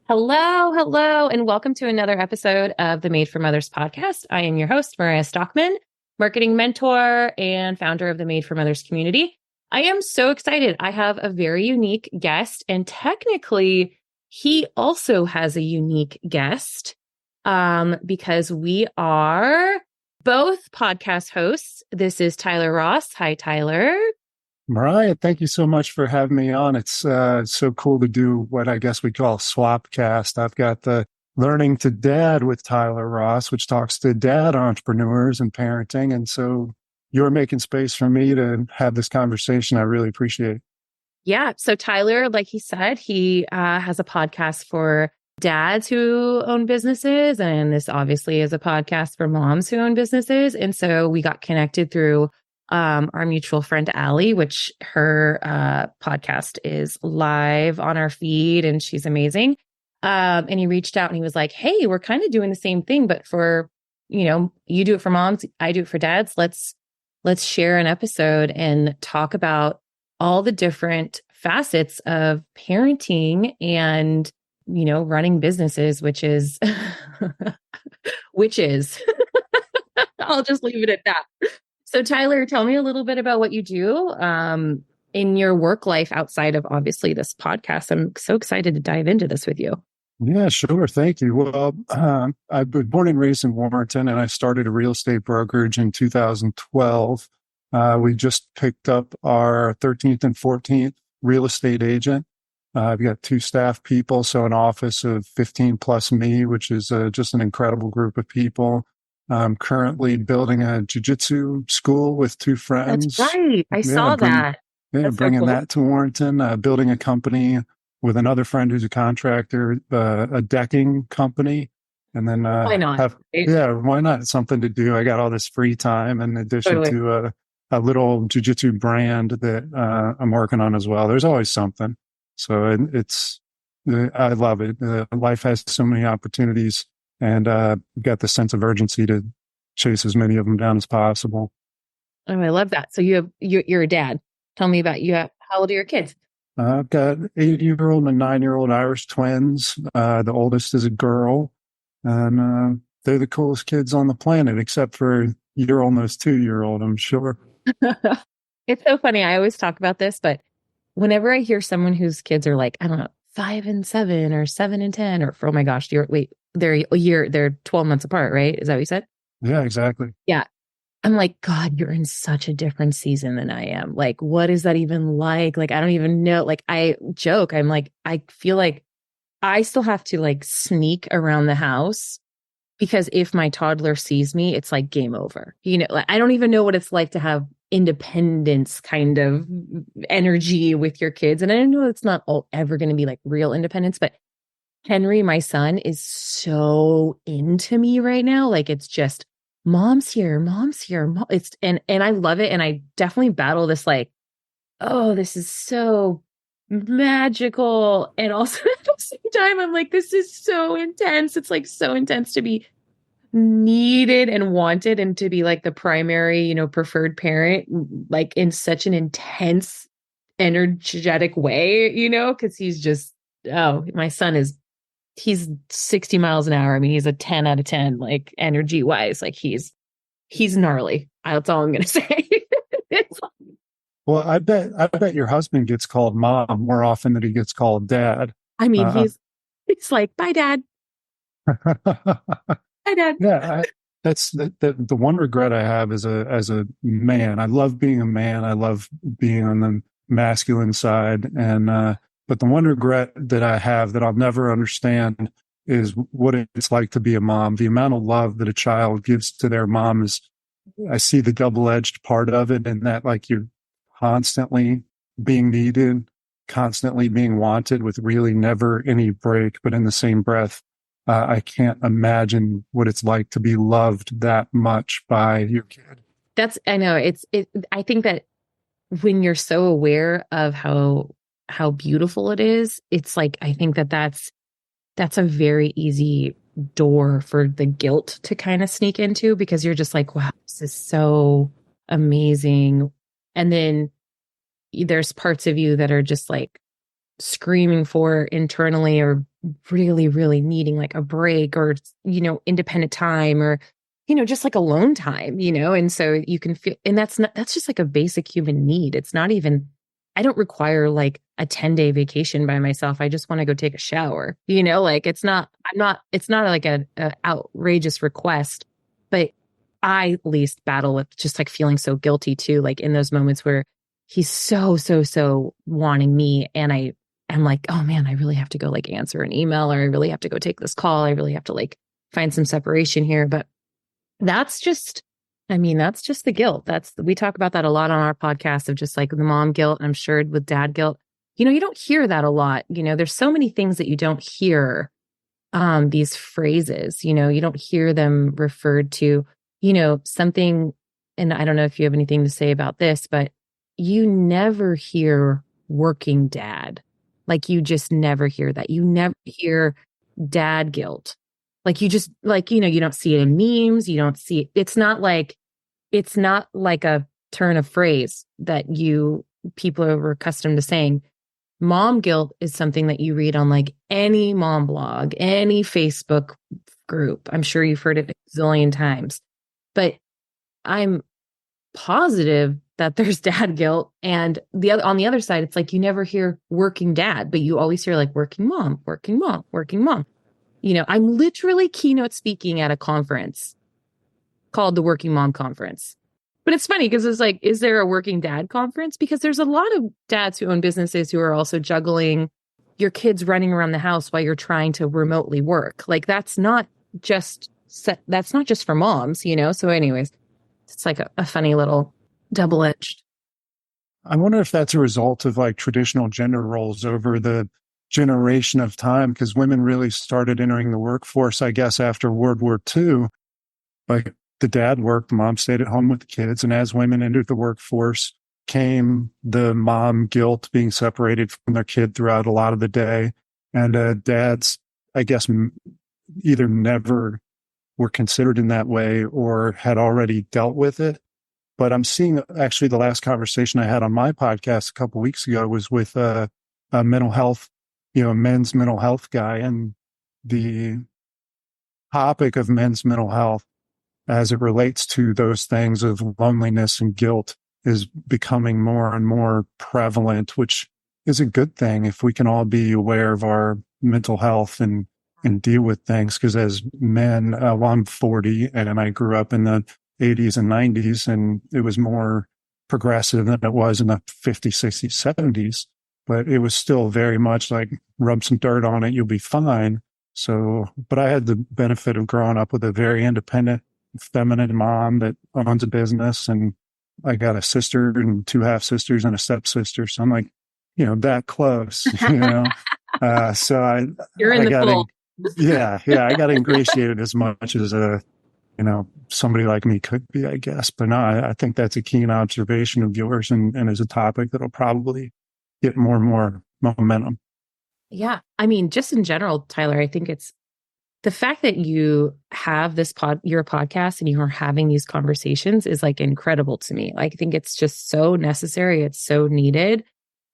Hello, and welcome to another episode of the Made for Mothers podcast. I am your host, Mariah Stockman, marketing mentor and founder of the Made for Mothers community. I am so excited. I have a very unique guest, and technically, he also has a unique guest because we are both podcast hosts. This is Tyler Ross. Hi, Tyler. Mariah, thank you so much for having me on. It's so cool to do what I guess we call Swapcast. I've got the Learning to Dad with Tyler Ross, which talks to dad entrepreneurs and parenting. And so you're making space for me to have this conversation. I really appreciate it. Yeah. So Tyler, like he said, he has a podcast for dads who own businesses. And this obviously is a podcast for moms who own businesses. And so we got connected through our mutual friend, Allie, which her podcast is live on our feed and she's amazing. And he reached out and he was like, hey, we're kind of doing the same thing, but for, you do it for moms, I do it for dads. Let's share an episode and talk about all the different facets of parenting and, running businesses, which is, I'll just leave it at that. So Tyler, tell me a little bit about what you do in your work life outside of obviously this podcast. I'm so excited to dive into this with you. Yeah, sure. Thank you. Well, I was born and raised in Warrenton, and I started a real estate brokerage in 2012. We just picked up our 13th and 14th real estate agent. I've got 2 staff people, so an office of 15 plus me, which is just an incredible group of people. I'm currently building a jiu-jitsu school with 2 friends. That's right. I saw that. That's bringing so cool. that to Warrenton, building a company with another friend who's a contractor, a decking company. And then, why not? why not? It's something to do. I got all this free time in addition to a little jiu-jitsu brand that I'm working on as well. There's always something. So I love it. Life has so many opportunities. And got the sense of urgency to chase as many of them down as possible. Oh, I love that. So you're a dad. Tell me about you. How old are your kids? I've got 8-year-old and 9-year-old Irish twins. The oldest is a girl, and they're the coolest kids on the planet, except for your almost 2-year-old, I'm sure. It's so funny. I always talk about this, but whenever I hear someone whose kids are like, I don't know, 5 and 7 or 7 and 10, or oh my gosh, they're 12 months apart, right? Is that what you said? Yeah, exactly. Yeah. I'm like, God, you're in such a different season than I am. Like, what is that even like? Like, I don't even know. Like, I joke. I'm like, I feel like I still have to like sneak around the house because if my toddler sees me, it's like game over. Like, I don't even know what it's like to have independence kind of energy with your kids. And I know it's not ever going to be like real independence, but Henry, my son, is so into me right now. Like, it's just mom's here. And I love it. And I definitely battle this like, oh, this is so magical. And also at the same time, I'm like, this is so intense. It's like so intense to be needed and wanted and to be like the primary, preferred parent, like in such an intense, energetic way, because he's just, my son he's 60 miles an hour. I mean, he's a 10 out of 10, like energy wise, like he's gnarly. That's all I'm going to say. Well, I bet your husband gets called mom more often than he gets called dad. I mean, he's like, bye, dad. Bye, dad. Yeah. That's the one regret I have as a man. I love being a man. I love being on the masculine side. And, but the one regret that I have that I'll never understand is what it's like to be a mom. The amount of love that a child gives to their mom is, I see the double-edged part of it, and that like you're constantly being needed, constantly being wanted with really never any break. But in the same breath, I can't imagine what it's like to be loved that much by your kid. I know I think that when you're so aware of how beautiful it is, it's like, I think that that's a very easy door for the guilt to kind of sneak into, because you're just like, wow, this is so amazing. And then there's parts of you that are just like, screaming for internally or really, really needing like a break or, independent time or, just like alone time, and so you can feel, and that's just like a basic human need. It's not even, I don't require like a 10-day vacation by myself. I just want to go take a shower, like it's not like a outrageous request, but I at least battle with just like feeling so guilty too, like in those moments where he's so, so, so wanting me. And I'm like, oh man, I really have to go like answer an email or I really have to go take this call. I really have to like find some separation here. But that's just, that's just the guilt. We talk about that a lot on our podcast of just like the mom guilt. And I'm sure with dad guilt, you don't hear that a lot. There's so many things that you don't hear, these phrases, you don't hear them referred to, something. And I don't know if you have anything to say about this, but you never hear working dad. Like you just never hear that. You never hear dad guilt. Like you just like, you don't see it in memes. You don't see it. It's not like a turn of phrase that people are accustomed to saying. Mom guilt is something that you read on like any mom blog, any Facebook group. I'm sure you've heard it a zillion times, but I'm positive that there's dad guilt. And on the other side, it's like you never hear working dad, but you always hear like working mom, working mom, working mom. I'm literally keynote speaking at a conference called the Working Mom Conference. But it's funny because it's like, is there a working dad conference? Because there's a lot of dads who own businesses who are also juggling your kids running around the house while you're trying to remotely work. Like that's not just for moms, So anyways, it's like a funny little double-edged. I wonder if that's a result of like traditional gender roles over the generation of time, because women really started entering the workforce, I guess, after World War II. Like the dad worked, mom stayed at home with the kids. And as women entered the workforce, came the mom guilt being separated from their kid throughout a lot of the day. And dads, I guess, either never were considered in that way or had already dealt with it. But I'm seeing actually the last conversation I had on my podcast a couple of weeks ago was with a mental health, men's mental health guy. And the topic of men's mental health as it relates to those things of loneliness and guilt is becoming more and more prevalent, which is a good thing if we can all be aware of our mental health and deal with things. Because as men, well, I'm 40 and I grew up in the 80s and 90s, and it was more progressive than it was in the 50s, 60s, 70s. But it was still very much like rub some dirt on it, you'll be fine. So, but I had the benefit of growing up with a very independent, feminine mom that owns a business, and I got a sister and two half sisters and a stepsister. So I'm like, that close, so You're in I the got, fold. I got ingratiated as much as somebody like me could be, I guess. But no, I think that's a keen observation of yours and is a topic that'll probably get more and more momentum. Yeah. Just in general, Tyler, I think it's the fact that you have your podcast and you are having these conversations is like incredible to me. I think it's just so necessary. It's so needed.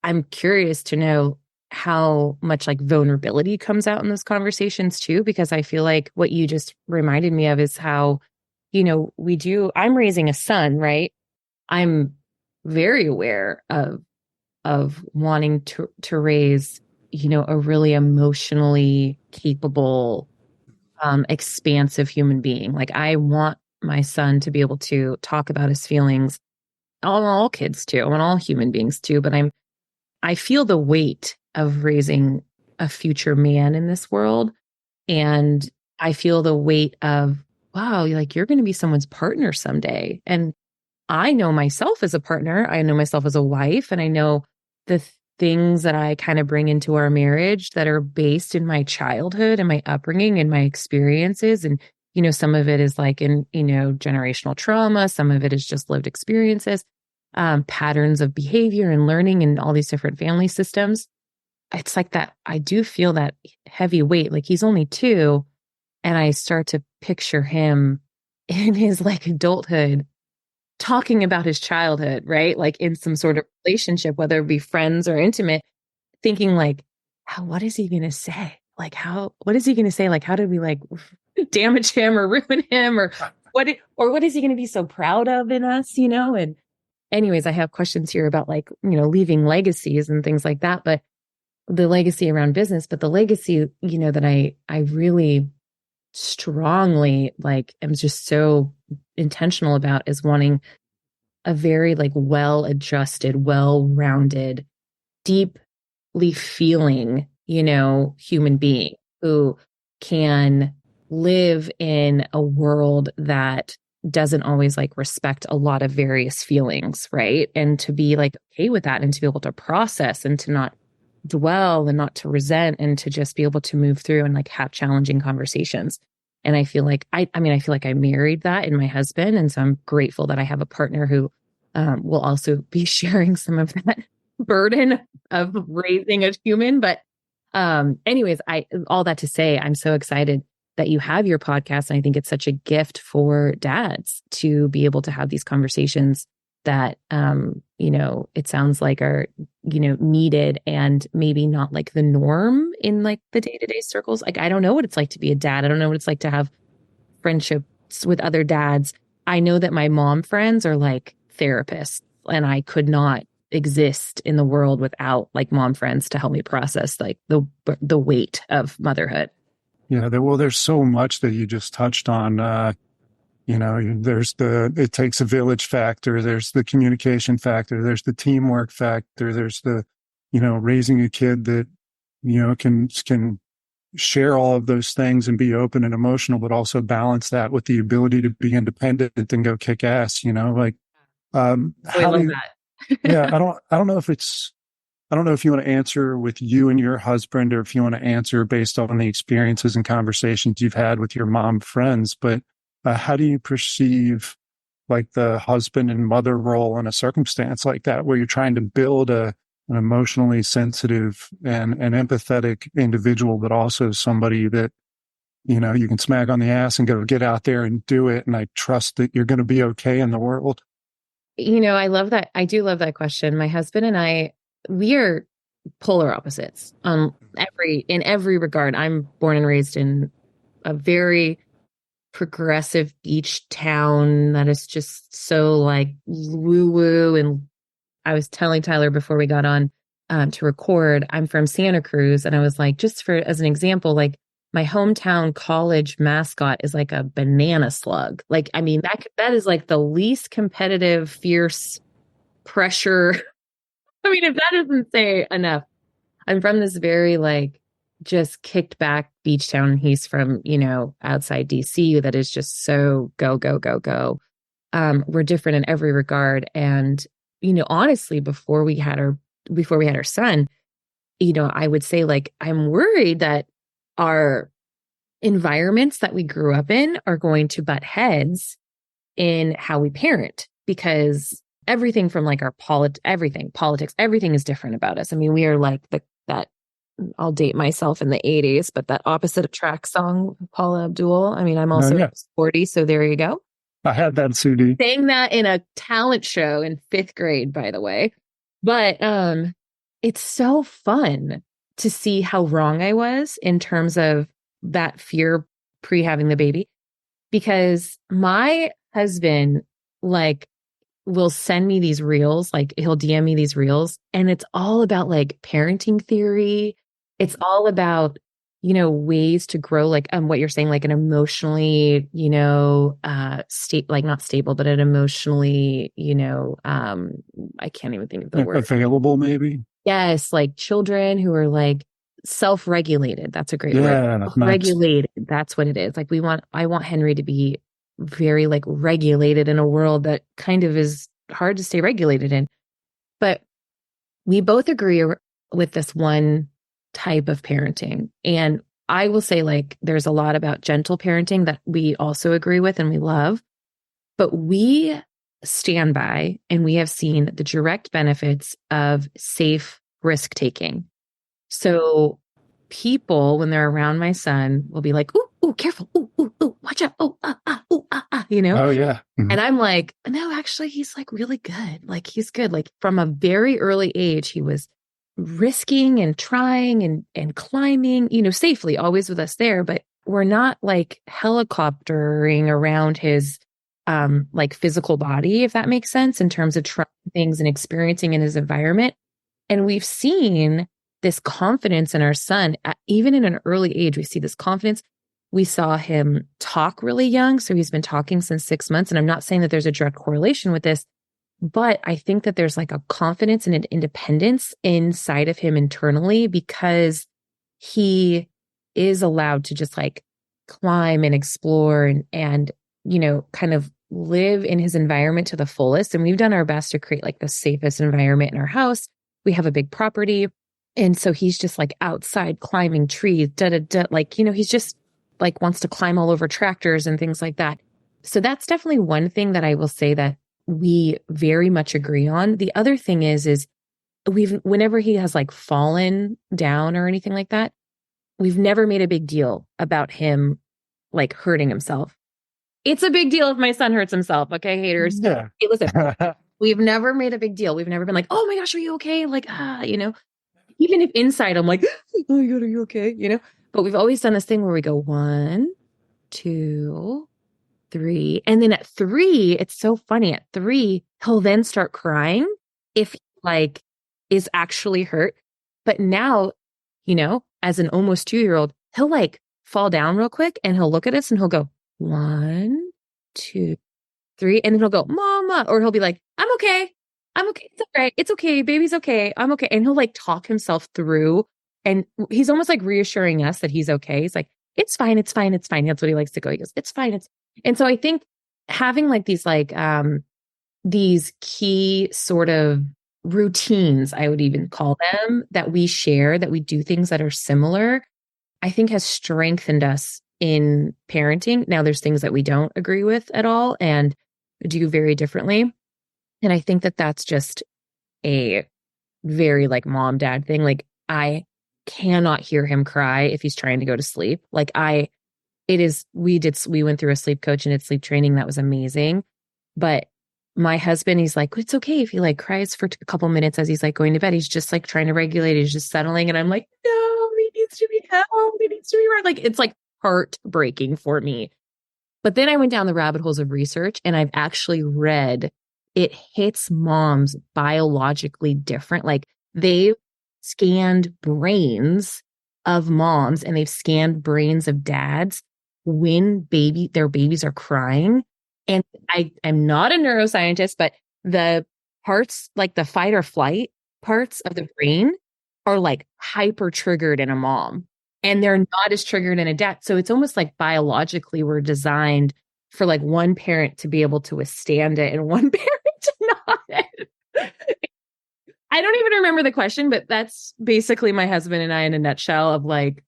I'm curious to know how much like vulnerability comes out in those conversations too, because I feel like what you just reminded me of is how, I'm raising a son, right? I'm very aware of wanting to raise, a really emotionally capable, expansive human being. Like I want my son to be able to talk about his feelings. I want all kids too. I want all human beings too. But I feel the weight of raising a future man in this world. And I feel the weight of, wow, like you're going to be someone's partner someday. And I know myself as a partner. I know myself as a wife. And I know the things that I kind of bring into our marriage that are based in my childhood and my upbringing and my experiences. And, some of it is like in, generational trauma. Some of it is just lived experiences, patterns of behavior and learning and all these different family systems. It's like that. I do feel that heavy weight. Like he's only 2. And I start to picture him in his like adulthood talking about his childhood, right? Like in some sort of relationship, whether it be friends or intimate. thinking like, what is he going to say? Like, what is he going to say? Like, how did we like damage him or ruin him or what is he going to be so proud of in us, And anyways, I have questions here about like, leaving legacies and things like that, but the legacy around business, but the legacy, that I really strongly like am just so intentional about is wanting a very like well-adjusted, well-rounded, deeply feeling, human being who can live in a world that doesn't always like respect a lot of various feelings, right? And to be like okay with that and to be able to process and to not dwell and not to resent and to just be able to move through and like have challenging conversations. And I feel like I feel like I married that in my husband. And so I'm grateful that I have a partner who will also be sharing some of that burden of raising a human. But anyways, all that to say, I'm so excited that you have your podcast. And I think it's such a gift for dads to be able to have these conversations that, it sounds like are, needed and maybe not like the norm in like the day-to-day circles. Like, I don't know what it's like to be a dad. I don't know what it's like to have friendships with other dads. I know that my mom friends are like therapists and I could not exist in the world without like mom friends to help me process like the weight of motherhood. Yeah, there's so much that you just touched on. There's it takes a village factor. There's the communication factor. There's the teamwork factor. There's the, raising a kid that, can share all of those things and be open and emotional, but also balance that with the ability to be independent and go kick ass, like, I how love do you, yeah, that. I don't know if you want to answer with you and your husband or if you want to answer based on the experiences and conversations you've had with your mom friends, but how do you perceive like the husband and mother role in a circumstance like that, where you're trying to build an emotionally sensitive and an empathetic individual, but also somebody that, you can smack on the ass and go get out there and do it. And I trust that you're going to be okay in the world. I love that. I do love that question. My husband and I, we are polar opposites in every regard. I'm born and raised in a very progressive beach town that is just so like woo woo. And I was telling Tyler before we got on to record, I'm from Santa Cruz. And I was like, just for as an example, like my hometown college mascot is like a banana slug. Like, I mean, that is like the least competitive, fierce pressure. I mean, if that doesn't say enough, I'm from this very like just kicked back beach town. He's from, outside DC that is just so go, go, go, go. We're different in every regard. And, honestly, before we had our son, I would say like, I'm worried that our environments that we grew up in are going to butt heads in how we parent because everything from like our politics, everything is different about us. I mean, we are like that I'll date myself in the 80s, but that Opposite Attract song, Paula Abdul. I mean, I'm also Yeah, 40, so there you go. I had that CD. Sang that in a talent show in 5th grade, by the way. But it's so fun to see how wrong I was in terms of that fear pre having the baby, because my husband like will send me these reels, like he'll DM me these reels, and it's all about like parenting theory. It's all about, ways to grow, like what you're saying, like an emotionally, state, like not stable, but an emotionally, I can't even think of the word. Available, maybe. Yes, like children who are like self-regulated. That's a great word. Regulated. That's what it is. Like I want Henry to be very like regulated in a world that kind of is hard to stay regulated in. But we both agree with this one type of parenting. And I will say like there's a lot about gentle parenting that we also agree with and we love. But we stand by and we have seen the direct benefits of safe risk taking. So people, when they're around my son, will be like, ooh, careful. Ooh, watch out. Oh, Oh, yeah. And I'm like, no, actually, he's like really good. Like he's good. Like from a very early age, he was risking and trying and climbing, safely, always with us there, but we're not like helicoptering around his like physical body, if that makes sense, in terms of trying things and experiencing in his environment. And we've seen this confidence in our son, even in an early age. We see this confidence. We saw him talk really young. So he's been talking since 6 months. And I'm not saying that there's a direct correlation with this, but I think that there's like a confidence and an independence inside of him internally because he is allowed to just like climb and explore and kind of live in his environment to the fullest. And we've done our best to create like the safest environment in our house. We have a big property. And so he's just like outside climbing trees, like, he's just like wants to climb all over tractors and things like that. So that's definitely one thing that I will say that we very much agree on. The other thing is whenever he has like fallen down or anything like that, we've never made a big deal about him like hurting himself. It's a big deal if my son hurts himself. Okay, haters. Yeah. Hey, listen, we've never made a big deal. We've never been like, oh my gosh, are you okay? Like, even if inside I'm like, oh my God, are you okay? But we've always done this thing where we go 1, 2, 3. And then at 3, it's so funny. At 3, he'll then start crying if he like is actually hurt. But now, as an almost 2-year-old, he'll like fall down real quick and he'll look at us and he'll go 1, 2, 3. And then he'll go, Mama, or he'll be like, I'm okay. I'm okay. It's all right. It's okay. Baby's okay. I'm okay. And he'll like talk himself through. And he's almost like reassuring us that he's okay. He's like, it's fine. It's fine. It's fine. That's what he likes to go. He goes, it's fine. And so I think having like these key sort of routines, I would even call them, that we share, that we do things that are similar, I think has strengthened us in parenting. Now there's things that we don't agree with at all and do very differently. And I think that that's just a very like mom dad thing. Like I cannot hear him cry if he's trying to go to sleep. We went through a sleep coach and did sleep training. That was amazing. But my husband, he's like, it's okay if he like cries for a couple minutes as he's like going to bed. He's just like trying to regulate. He's just settling. And I'm like, no, he needs to be held. He needs to be right. Like, it's like heartbreaking for me. But then I went down the rabbit holes of research and I've actually read it hits moms biologically different. Like they've scanned brains of moms and they've scanned brains of dads when their babies are crying. And I'm not a neuroscientist, but the parts, like the fight or flight parts of the brain are like hyper triggered in a mom and they're not as triggered in a dad. So it's almost like biologically we're designed for like one parent to be able to withstand it and one parent to not. I don't even remember the question, but that's basically my husband and I in a nutshell of like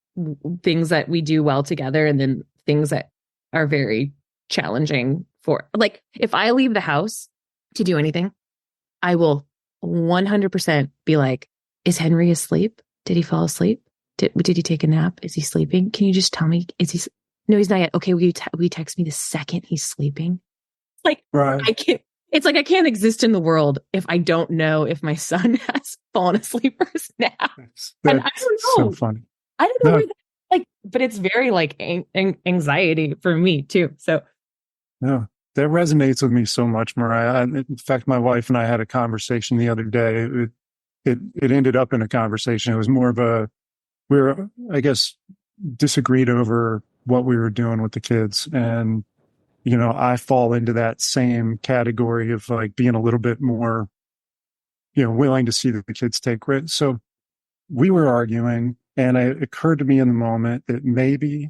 things that we do well together and then things that are very challenging for, like, if I leave the house to do anything, I will 100% be like, is Henry asleep? Did he fall asleep? Did he take a nap? Is he sleeping? Can you just tell me? No, he's not yet. Okay, will you text me the second he's sleeping? Like, right. I can't exist in the world if I don't know if my son has fallen asleep or his nap. That's and I don't know. So funny. I don't know where but it's very like anxiety for me too. So no, that resonates with me so much, Mariah. In fact, my wife and I had a conversation the other day. It ended up in a conversation. It was more of we were, I guess, disagreed over what we were doing with the kids. And, I fall into that same category of like being a little bit more, willing to see the kids take risks. So we were arguing, and it occurred to me in the moment that maybe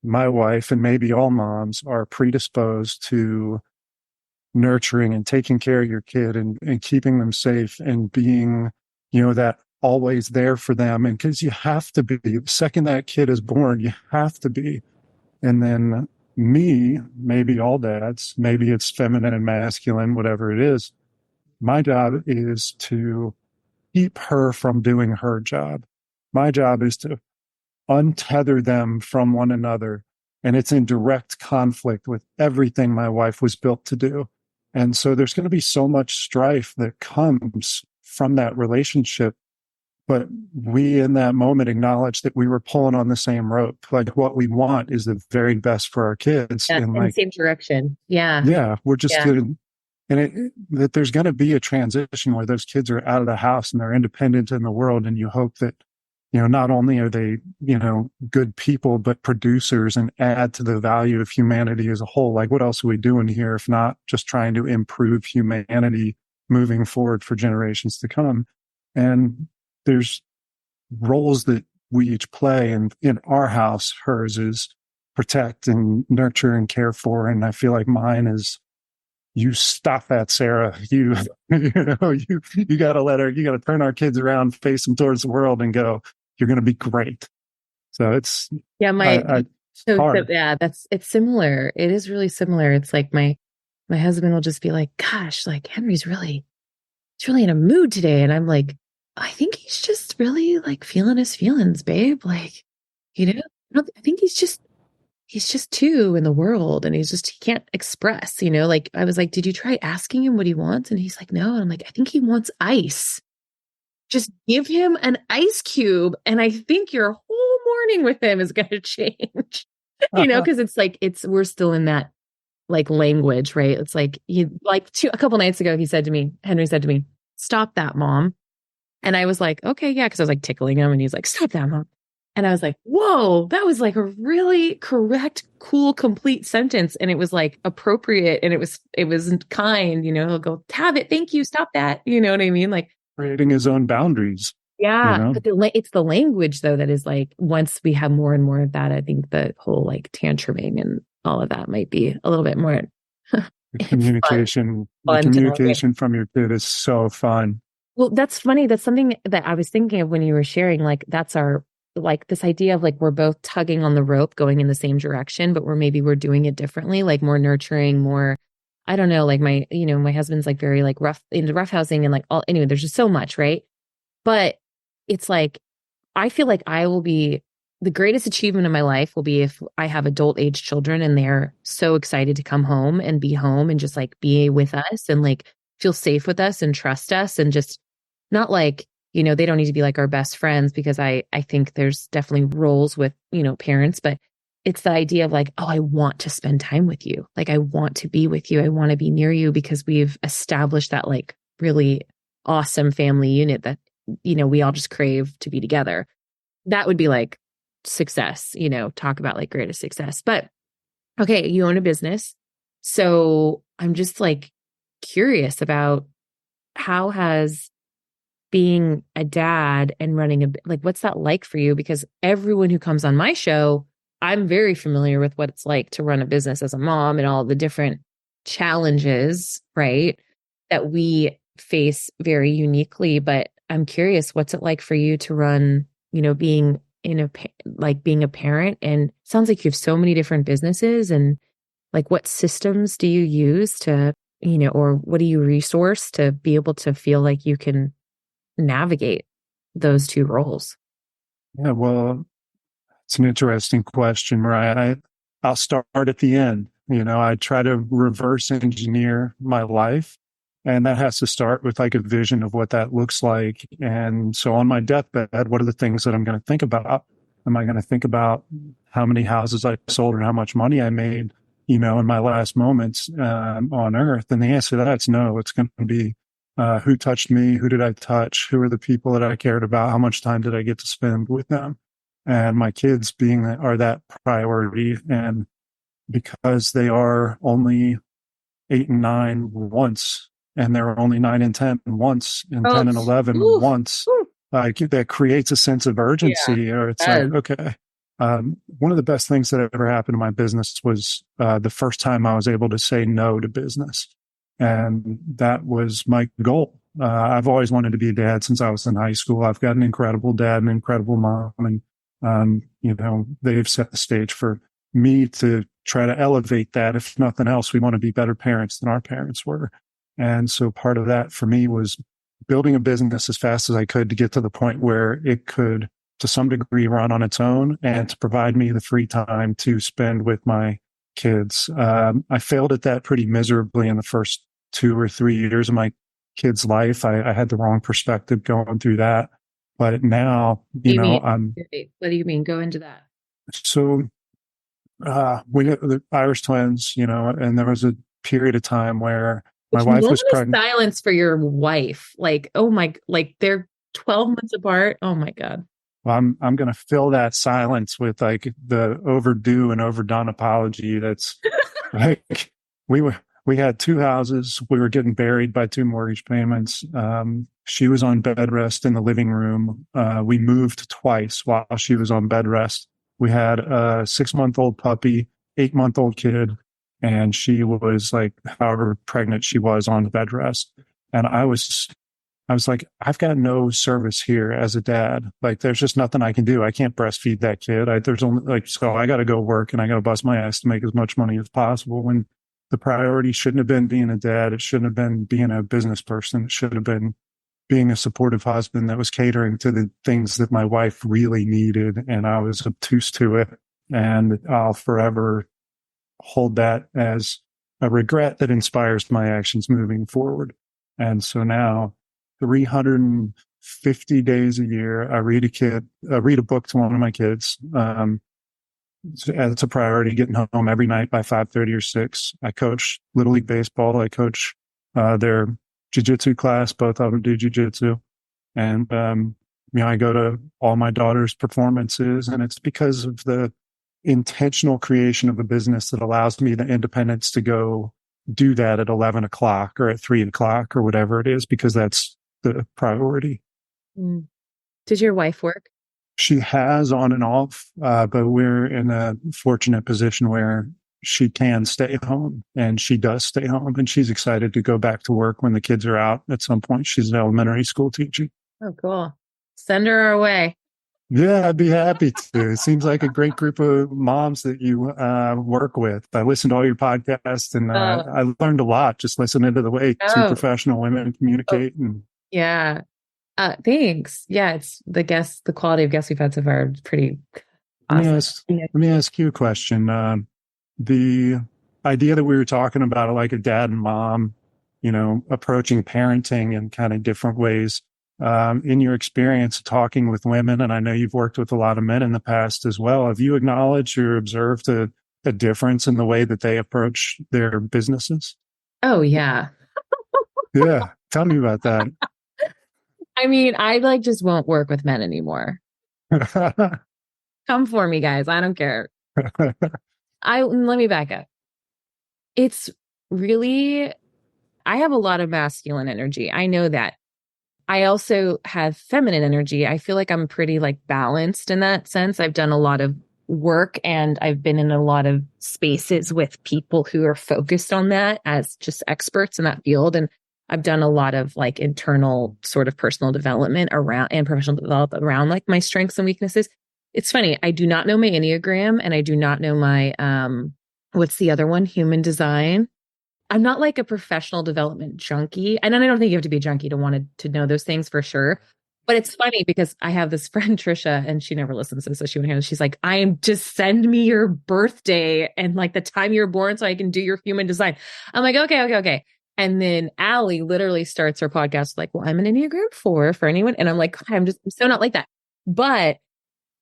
my wife and maybe all moms are predisposed to nurturing and taking care of your kid and keeping them safe and being, that always there for them. And because you have to be, the second that kid is born, you have to be. And then maybe all dads, maybe it's feminine and masculine, whatever it is. My job is to keep her from doing her job. My job is to untether them from one another. And it's in direct conflict with everything my wife was built to do. And so there's going to be so much strife that comes from that relationship. but we in that moment acknowledged that we were pulling on the same rope. Like what we want is the very best for our kids. Yeah, And in the like, same direction. Yeah. yeah, we're just Yeah. going to, and that there's going to be a transition where those kids are out of the house and they're independent in the world. And you hope that, not only are they, good people, but producers and add to the value of humanity as a whole. Like, what else are we doing here if not just trying to improve humanity moving forward for generations to come? And there's roles that we each play. And in our house, hers is protect and nurture and care for. And I feel like mine is, you stop that, Sarah. You got to let her, you got to turn our kids around, face them towards the world and go, you're going to be great. So it's, Yeah, I so hard. yeah, it's similar. It is really similar. It's like my husband will just be like, gosh, like he's really in a mood today. And I'm like, I think he's just really like feeling his feelings, babe. Like, I think he's just two in the world and he can't express, like I was like, did you try asking him what he wants? And he's like, no. And I'm like, I think he wants ice. Just give him an ice cube. And I think your whole morning with him is going to change, because it's like, we're still in that like language, right? It's like a couple nights ago, Henry said to me, stop that, mom. And I was like, okay, yeah. Cause I was like tickling him and he's like, stop that, mom. And I was like, whoa, that was like a really correct, cool, complete sentence. And it was like appropriate and it was kind, he'll go, have it. Thank you. Stop that. You know what I mean? Like, Creating his own boundaries, yeah. But it's the language though, that is like, once we have more and more of that, I think the whole like tantruming and all of that might be a little bit more the fun, communication, the fun to navigate. communication from your kid is so fun. Well, that's funny. That's something that I was thinking of when you were sharing. Like, that's our, like, this idea of like, we're both tugging on the rope going in the same direction, but we're doing it differently, like more nurturing, more, I don't know, like my husband's like very like rough into rough housing and like anyway, there's just so much, right? But it's like, I feel like I will be the greatest achievement of my life will be if I have adult age children and they're so excited to come home and be home and just like be with us and like feel safe with us and trust us and just not like, they don't need to be like our best friends because I think there's definitely roles with, parents, but it's the idea of like, oh, I want to spend time with you. Like, I want to be with you. I want to be near you because we've established that like really awesome family unit that, we all just crave to be together. That would be like success, talk about like greatest success. But okay, you own a business. So I'm just like curious about how has being a dad and running like, what's that like for you? Because everyone who comes on my show, I'm very familiar with what it's like to run a business as a mom and all the different challenges, right? That we face very uniquely. But I'm curious, what's it like for you to run, being being a parent? And it sounds like you have so many different businesses and like, what systems do you use to, or what do you resource to be able to feel like you can navigate those two roles? Yeah, well, it's an interesting question, Mariah. I'll start at the end. I try to reverse engineer my life, and that has to start with like a vision of what that looks like. And so on my deathbed, what are the things that I'm going to think about? Am I going to think about how many houses I sold or how much money I made, in my last moments on earth? And the answer to that's no. It's going to be who touched me? Who did I touch? Who are the people that I cared about? How much time did I get to spend with them? And my kids are that priority. And because they are only 8 and 9 once, and they're only 9 and 10 once, and Oh, 10 and 11 oof, once, oof. like that creates a sense of Yeah, urgency, or it's like, yes. okay. One of the best things that ever happened to my business was the first time I was able to say no to business. And that was my goal. I've always wanted to be a dad since I was in high school. I've got an incredible dad, an incredible mom, and they've set the stage for me to try to elevate that. If nothing else, we want to be better parents than our parents were. And so part of that for me was building a business as fast as I could to get to the point where it could, to some degree, run on its own and to provide me the free time to spend with my kids. I failed at that pretty miserably in the first 2 or 3 years of my kid's life. I had the wrong perspective going through that. But now, Do you mean? I'm What do you mean? Go into that. so we the Irish twins, and there was a period of time where my Which wife moment was of pregnant. silence for your wife? Like, oh my, like they're 12 months apart. Oh my God. Well, I'm going to fill that silence with like the overdue and overdone apology. That's like we had two houses. We were getting buried by two mortgage payments. She was on bed rest in the living room. We moved twice while she was on bed rest. We had a 6 month old puppy, 8 month old kid, and she was like however pregnant she was on bed rest. And I was like, I've got no service here as a dad. Like, there's just nothing I can do. I can't breastfeed that kid. There's only like, so I got to go work and I got to bust my ass to make as much money as possible. When the priority shouldn't have been being a dad. It shouldn't have been being a business person. It should have been being a supportive husband that was catering to the things that my wife really needed. And I was obtuse to it. And I'll forever hold that as a regret that inspires my actions moving forward. And so now 350 days a year, I read a book to one of my kids. It's a priority, getting home every night by 5:30 or 6. I coach Little League Baseball. I coach their jiu-jitsu class. Both of them do jiu-jitsu. And, I go to all my daughter's performances, and it's because of the intentional creation of a business that allows me the independence to go do that at 11 o'clock or at 3 o'clock or whatever it is, because that's the priority. Mm. Did your wife work? She has on and off, but we're in a fortunate position where she can stay home, and she does stay home, and she's excited to go back to work when the kids are out at some point. She's an elementary school teacher. Oh, cool. Send her our way. Yeah, I'd be happy to. It seems like a great group of moms that you work with. I listened to all your podcasts, and Oh, I learned a lot just listening to the way two oh, professional women oh, communicate. And yeah. Thanks. Yeah, it's the quality of guests we've had so far is pretty let me awesome. ask, let me ask you a question. The idea that we were talking about, like a dad and mom, approaching parenting in kind of different ways. In your experience talking with women, and I know you've worked with a lot of men in the past as well, have you acknowledged or observed a difference in the way that they approach their businesses? Oh, yeah. Yeah. Tell me about that. I mean, I like just won't work with men anymore. Come for me, guys. I don't care. Let me back up. It's really, I have a lot of masculine energy. I know that. I also have feminine energy. I feel like I'm pretty like balanced in that sense. I've done a lot of work and I've been in a lot of spaces with people who are focused on that as just experts in that field. And I've done a lot of like internal sort of personal development around and professional development around like my strengths and weaknesses. It's funny. I do not know my Enneagram and I do not know my, what's the other one? Human design. I'm not like a professional development junkie. And I don't think you have to be a junkie to want to know those things for sure. But it's funny because I have this friend, Trisha, and she never listens to this, so she won't hear this. She's like, I am just send me your birthday and like the time you're born so I can do your human design. I'm like, okay. And then Allie literally starts her podcast like, well, I'm an Enneagram 4 for anyone. And I'm like, I'm so not like that. But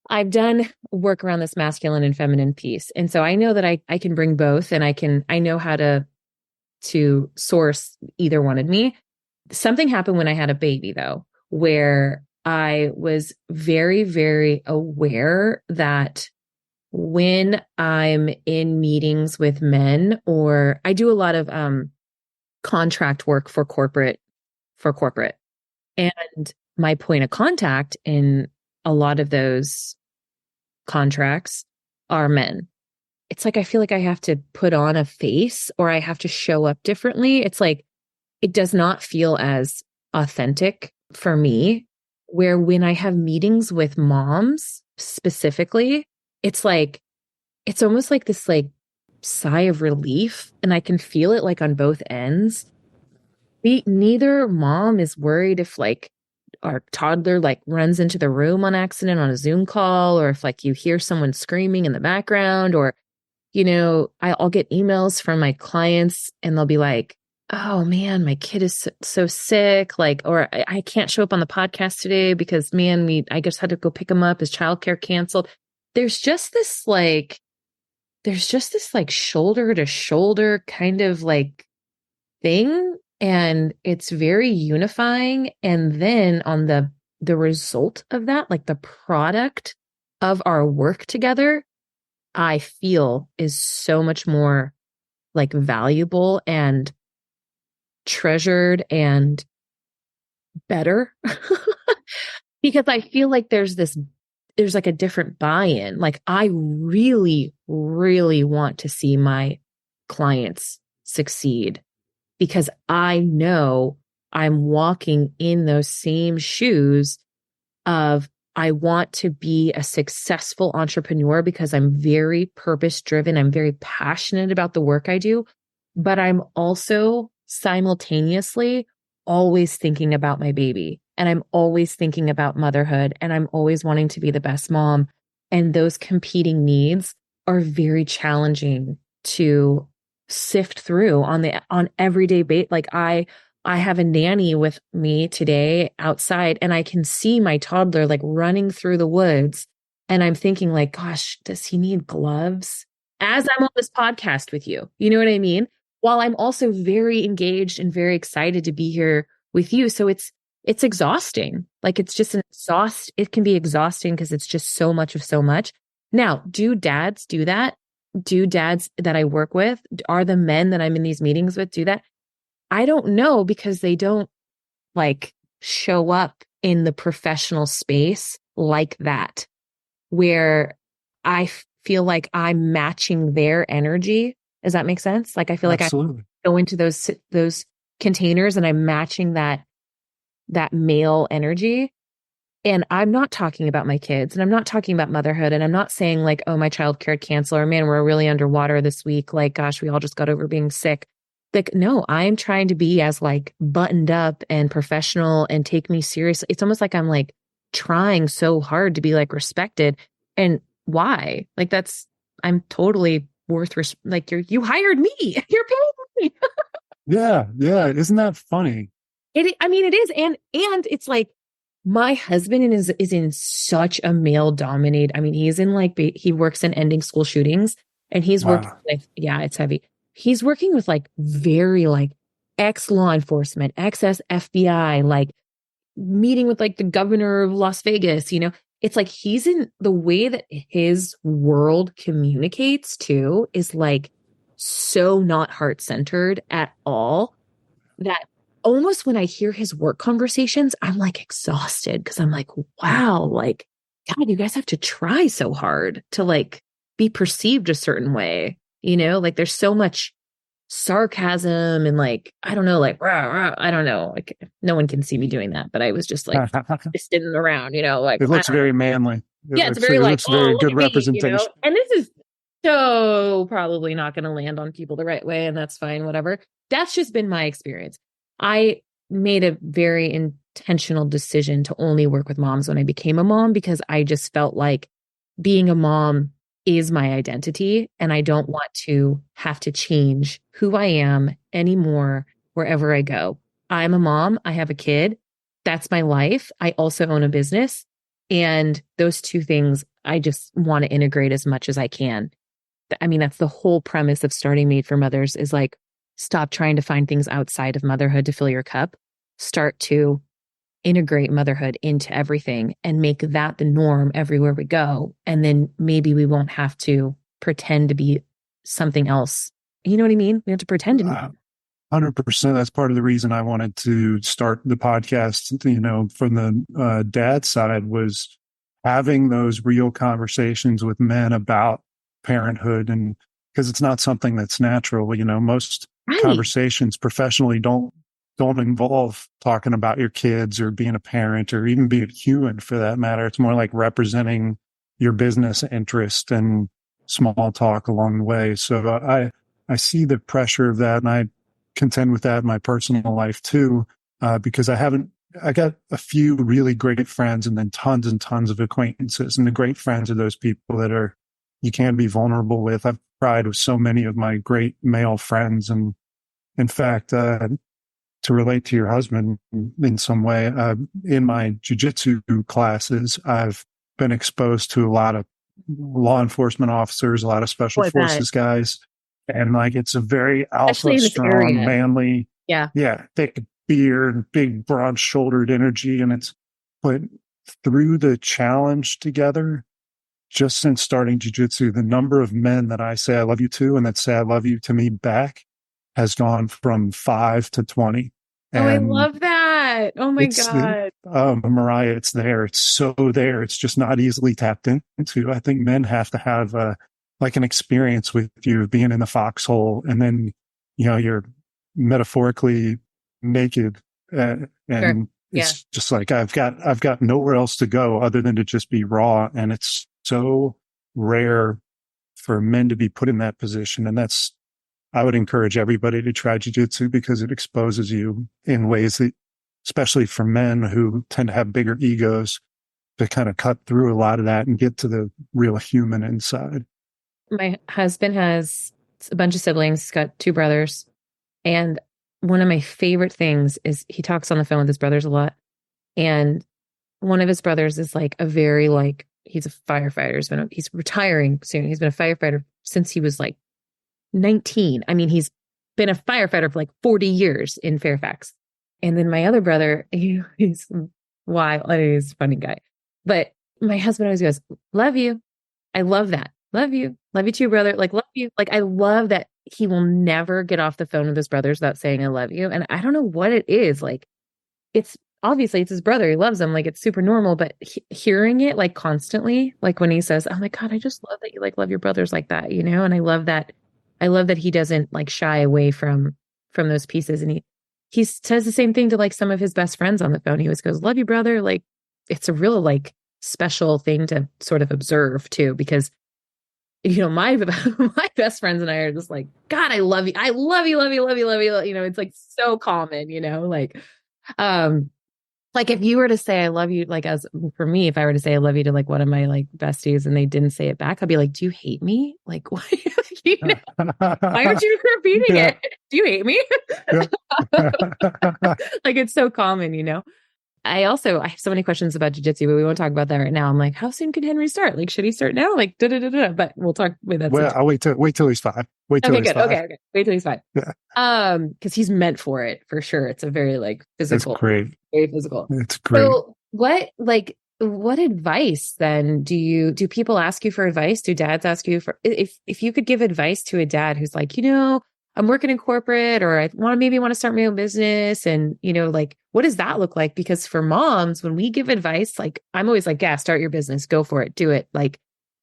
I've done work around this masculine and feminine piece. And so I know that I can bring both and I know how to source either one of me. Something happened when I had a baby, though, where I was very, very aware that when I'm in meetings with men, or I do a lot of contract work for corporate, and my point of contact in a lot of those contracts are men. It's like I feel like I have to put on a face or I have to show up differently. It's like it does not feel as authentic for me. Where when I have meetings with moms specifically, it's like it's almost like this like sigh of relief, and I can feel it like on both ends. Neither mom is worried if like our toddler like runs into the room on accident on a Zoom call, or if like you hear someone screaming in the background, or I'll get emails from my clients and they'll be like, oh man, my kid is so sick, like, or I can't show up on the podcast today because man, I just had to go pick him up. His childcare canceled. There's just this like, there's just this like shoulder to shoulder kind of like thing, and it's very unifying. And then on the result of that, like the product of our work together, I feel is so much more like valuable and treasured and better because I feel like there's like a different buy-in. Like I really, really want to see my clients succeed because I know I'm walking in those same shoes of I want to be a successful entrepreneur because I'm very purpose driven. I'm very passionate about the work I do, but I'm also simultaneously always thinking about my baby and I'm always thinking about motherhood and I'm always wanting to be the best mom. And those competing needs are very challenging to sift through on everyday like I have a nanny with me today outside and I can see my toddler like running through the woods. And I'm thinking like, gosh, does he need gloves? As I'm on this podcast with you, you know what I mean? While I'm also very engaged and very excited to be here with you. So it's exhausting. Like it's just it can be exhausting because it's just so much of so much. Now, do dads do that? Do dads that I work with, are the men that I'm in these meetings with do that? I don't know because they don't like show up in the professional space like that, where I feel like I'm matching their energy. Does that make sense? Like I feel like I Absolutely. go into those containers and I'm matching that male energy. And I'm not talking about my kids and I'm not talking about motherhood. And I'm not saying like, oh, my child care canceled or man, we're really underwater this week. Like, gosh, we all just got over being sick. Like, no, I'm trying to be as like buttoned up and professional and take me seriously. It's almost like I'm like trying so hard to be like respected. And why? Like I'm totally like you hired me. You're paying me. Yeah, yeah. Isn't that funny? I mean, it is. And it's like my husband is in such a male dominated. I mean, he's in like, he works in ending school shootings and he's working Wow. with, yeah, it's heavy. He's working with like very like ex law enforcement, ex FBI, like meeting with like the governor of Las Vegas, you know, it's like he's in the way that his world communicates too is like so not heart centered at all that almost when I hear his work conversations, I'm like exhausted because I'm like, wow, like, God, you guys have to try so hard to like be perceived a certain way, you know, like there's so much sarcasm and like, I don't know, like, rah, rah, I don't know, like no one can see me doing that, but I was just like fisting around, you know, like, It I looks don't know. very manly. Yeah, it's very It like, looks oh, very look good at me, you know, representation. and this is so probably not going to land on people the right way, and that's fine, whatever. That's just been my experience. I made a very intentional decision to only work with moms when I became a mom because I just felt like being a mom is my identity and I don't want to have to change who I am anymore wherever I go. I'm a mom, I have a kid. That's my life. I also own a business. And those two things I just want to integrate as much as I can. I mean, that's the whole premise of starting Made for Mothers is like, stop trying to find things outside of motherhood to fill your cup. Start to integrate motherhood into everything and make that the norm everywhere we go. And then maybe we won't have to pretend to be something else. You know what I mean? We have to pretend to be. 100%. That's part of the reason I wanted to start the podcast, you know, from the dad side was having those real conversations with men about parenthood. And because it's not something that's natural, you know, most Right. conversations professionally don't involve talking about your kids or being a parent or even being human for that matter. It's more like representing your business interest and small talk along the way. So I see the pressure of that, and I contend with that in my personal life too, because I got a few really great friends and then tons and tons of acquaintances. And the great friends are those people that you can be vulnerable with. I've cried with so many of my great male friends, and In fact, to relate to your husband in some way, in my jujitsu classes, I've been exposed to a lot of law enforcement officers, a lot of special Oh, I bet. forces guys, and like it's a very alpha, Especially in this strong, area. manly, Yeah. yeah, thick beard, big, broad-shouldered energy, and it's but through the challenge together. Just since starting jujitsu, the number of men that I say I love you to and that say I love you to me back has gone from 5 to 20. Oh, I And love that. Oh my it's God. Mariah, it's there. It's so there. It's just not easily tapped into. I think men have to have like an experience with you of being in the foxhole, and then you're metaphorically naked, Sure. and Yeah. it's just like I've got nowhere else to go other than to just be raw, and it's so rare for men to be put in that position, and that's I would encourage everybody to try jujitsu because it exposes you in ways that, especially for men who tend to have bigger egos, to kind of cut through a lot of that and get to the real human inside. My husband has a bunch of siblings. He's got two brothers. And one of my favorite things is he talks on the phone with his brothers a lot. And one of his brothers is like a very like he's a firefighter. He's retiring soon. He's been a firefighter since he was like 19. I mean, he's been a firefighter for like 40 years in Fairfax. And then my other brother, he's wild. I mean, he's a funny guy. But my husband always goes, love you. I love that. Love you. Love you too, brother. Like, love you. Like, I love that he will never get off the phone with his brothers without saying, I love you. And I don't know what it is. Like, it's obviously it's his brother. He loves him. Like, it's super normal. But hearing it like constantly, like when he says, oh my God, I just love that you like love your brothers like that, you know? And I love that. I love that he doesn't like shy away from those pieces. And he says the same thing to like some of his best friends on the phone. He always goes, love you, brother. Like, it's a real like special thing to sort of observe too, because my my best friends and I are just like, God, I love you. I love you, love you, love you, love you. It's like so common, um, like if you were to say I love you, like as for me, if I were to say I love you to like one of my like besties and they didn't say it back, I'd be like, do you hate me? Like, why, why aren't you repeating Yeah. it? Do you hate me? Yeah. Like it's so common. I have so many questions about jujitsu, but we won't talk about that right now. I'm like, how soon can Henry start? Like, should he start now? Like, da da da da. But we'll talk. Wait, that's Well, it. I'll wait till he's 5. Wait till Okay, he's good. 5. Okay. Wait till he's fine. Yeah, Because he's meant for it for sure. It's a very like it's physical, great. very physical. It's great. So, what advice then do people ask you for advice? Do dads ask you for if you could give advice to a dad who's like, I'm working in corporate or I want to start my own business and like what does that look like? Because for moms, when we give advice, like I'm always like, yeah, start your business, go for it, do it. Like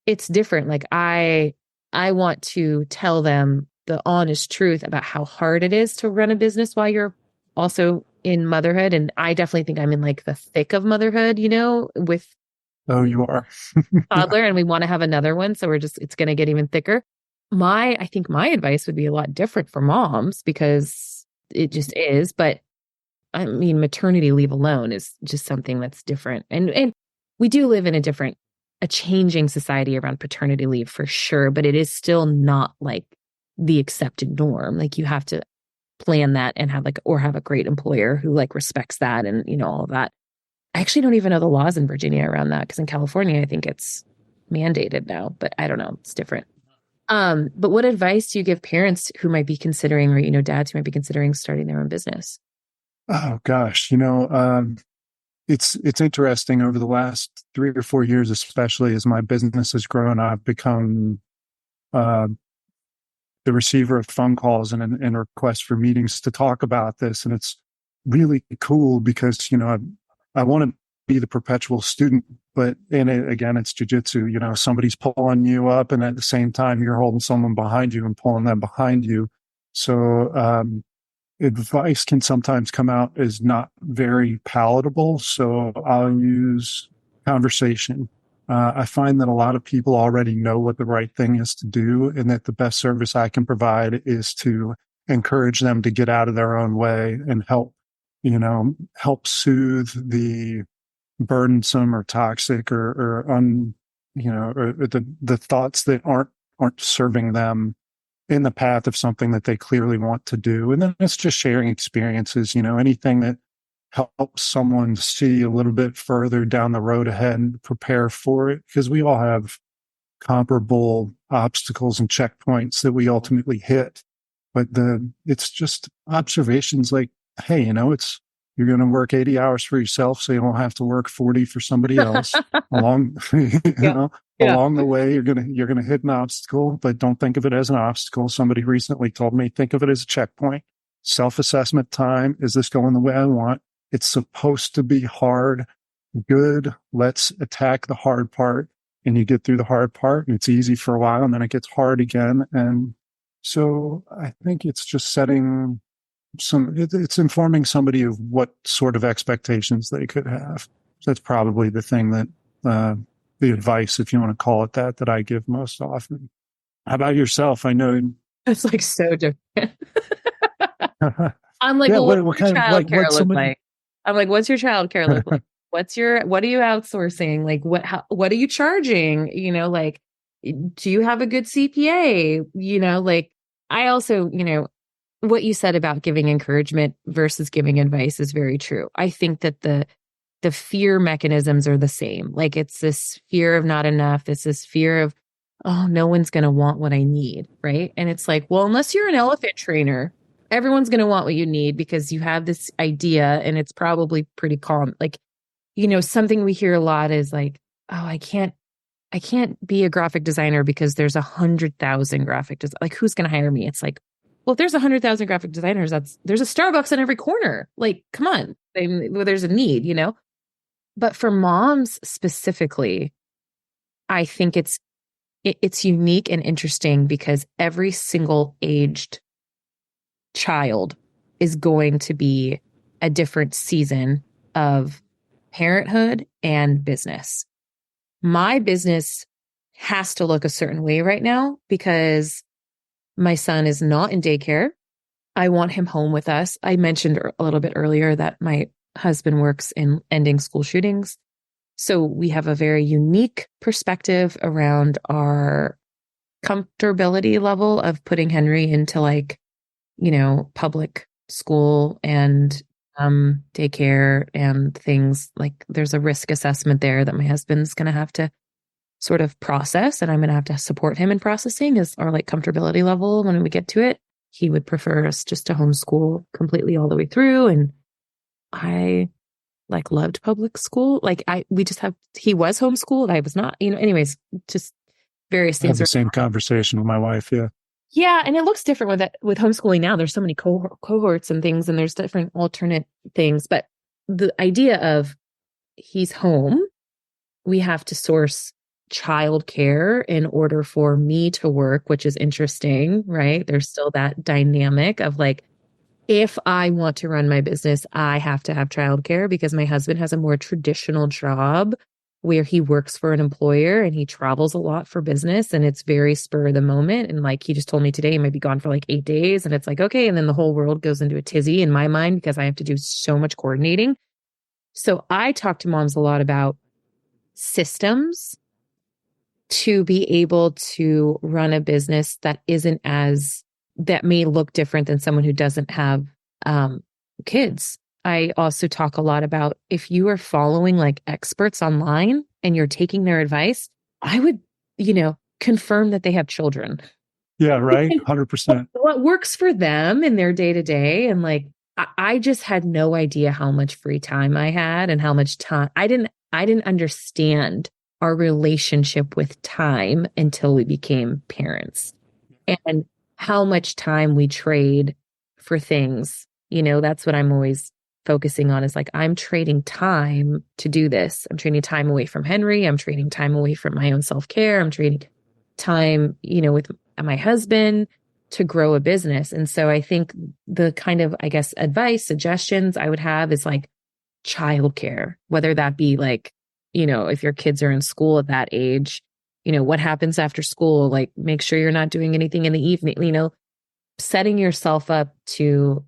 it's different. Like I want to tell them the honest truth about how hard it is to run a business while you're also in motherhood. And I definitely think I'm in like the thick of motherhood, with Oh, you are. toddler and we want to have another one. So it's going to get even thicker. I think my advice would be a lot different for moms because it just is. But I mean, maternity leave alone is just something that's different. And we do live in a changing society around paternity leave for sure. But it is still not like the accepted norm. Like you have to plan that and have a great employer who like respects that and, all of that. I actually don't even know the laws in Virginia around that because in California, I think it's mandated now, but I don't know. It's different. But what advice do you give parents who might be considering, or, dads who might be considering starting their own business? Oh gosh, it's interesting over the last 3 or 4 years, especially as my business has grown. I've become uh, the receiver of phone calls and requests for meetings to talk about this, and it's really cool because I want to be the perpetual student, but again, it's jujitsu. Somebody's pulling you up, and at the same time, you're holding someone behind you and pulling them behind you. So advice can sometimes come out as not very palatable. So I'll use conversation. I find that a lot of people already know what the right thing is to do, and that the best service I can provide is to encourage them to get out of their own way and help soothe the burdensome or toxic or or the thoughts that aren't serving them in the path of something that they clearly want to do. And then it's just sharing experiences, anything that helps someone see a little bit further down the road ahead and prepare for it. Because we all have comparable obstacles and checkpoints that we ultimately hit. But it's just observations like, hey, you're going to work 80 hours for yourself, so you don't have to work 40 for somebody else. Along, Yeah. Yeah. along the way, you're gonna hit an obstacle, but don't think of it as an obstacle. Somebody recently told me, think of it as a checkpoint. Self-assessment time. Is this going the way I want? It's supposed to be hard. Good. Let's attack the hard part. And you get through the hard part, and it's easy for a while, and then it gets hard again. And so I think it's just setting it's informing somebody of what sort of expectations they could have. So that's probably the thing that, the advice, if you want to call it that, that I give most often. How about yourself? I know. It's like so different. I'm like, Yeah. well, What, what's what your kind of, like, childcare what look somebody, like? I'm like, what's your childcare look like? What are you outsourcing? Like, what are you charging? Like, do you have a good CPA? Like, I also, what you said about giving encouragement versus giving advice is very true. I think that the fear mechanisms are the same. Like, it's this fear of not enough. It's this fear of, oh, no one's going to want what I need. Right. And it's like, well, unless you're an elephant trainer, everyone's going to want what you need because you have this idea and it's probably pretty calm. Like, something we hear a lot is like, oh, I can't be a graphic designer because there's 100,000 graphic designers. Like, who's going to hire me? It's like, well, if there's 100,000 graphic designers, there's a Starbucks in every corner. Like, come on, there's a need. But for moms specifically, I think it's unique and interesting because every single aged child is going to be a different season of parenthood and business. My business has to look a certain way right now because my son is not in daycare. I want him home with us. I mentioned a little bit earlier that my husband works in ending school shootings. So we have a very unique perspective around our comfortability level of putting Henry into public school and daycare and things. Like, there's a risk assessment there that my husband's going to have to sort of process, and I'm going to have to support him in processing as our comfortability level when we get to it. He would prefer us just to homeschool completely all the way through. And I loved public school. He was homeschooled. I was not, anyways, just various I have things. the same conversation with my wife. Yeah. Yeah. And it looks different with homeschooling now. There's so many cohorts and things, and there's different alternate things. But the idea of he's home, we have to source childcare in order for me to work, which is interesting, right? There's still that dynamic of if I want to run my business, I have to have childcare because my husband has a more traditional job where he works for an employer and he travels a lot for business, and it's very spur of the moment. And he just told me today he might be gone for 8 days, and it's okay. And then the whole world goes into a tizzy in my mind because I have to do so much coordinating. So I talk to moms a lot about systems to be able to run a business that may look different than someone who doesn't have kids. I also talk a lot about if you are following experts online and you're taking their advice, I would, confirm that they have children. Yeah. Right. 100%. What works for them in their day to day. And I just had no idea how much free time I had and how much time I didn't understand our relationship with time until we became parents, and how much time we trade for things. That's what I'm always focusing on is I'm trading time to do this. I'm trading time away from Henry. I'm trading time away from my own self-care. I'm trading time, with my husband to grow a business. And so I think the kind of, I guess, advice, suggestions I would have is childcare, whether that be if your kids are in school at that age, what happens after school, make sure you're not doing anything in the evening, setting yourself up to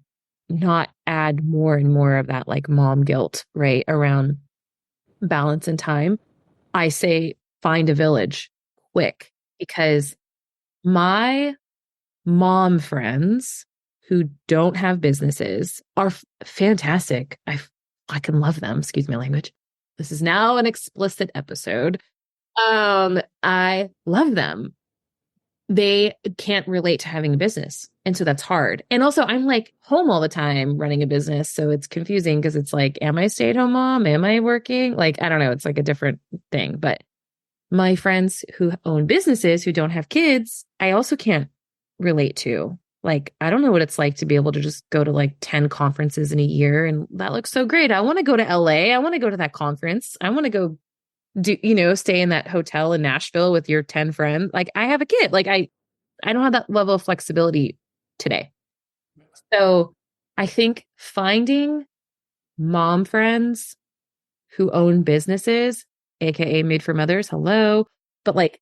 not add more and more of that mom guilt, right, around balance and time. I say find a village quick, because my mom friends who don't have businesses are fantastic. I can love them. Excuse my language. This is now an explicit episode. I love them. They can't relate to having a business. And so that's hard. And also, I'm like home all the time running a business. So it's confusing because it's like, am I a stay-at-home mom? Am I working? Like, I don't know. It's like a different thing. But my friends who own businesses who don't have kids, I also can't relate to. Like, I don't know what it's like to be able to just go to like 10 conferences in a year. And that looks so great. I want to go to LA. I want to go to that conference. I want to go stay in that hotel in Nashville with your 10 friends. Like, I have a kid. Like, I don't have that level of flexibility today. So I think finding mom friends who own businesses, AKA made for mothers, hello, but like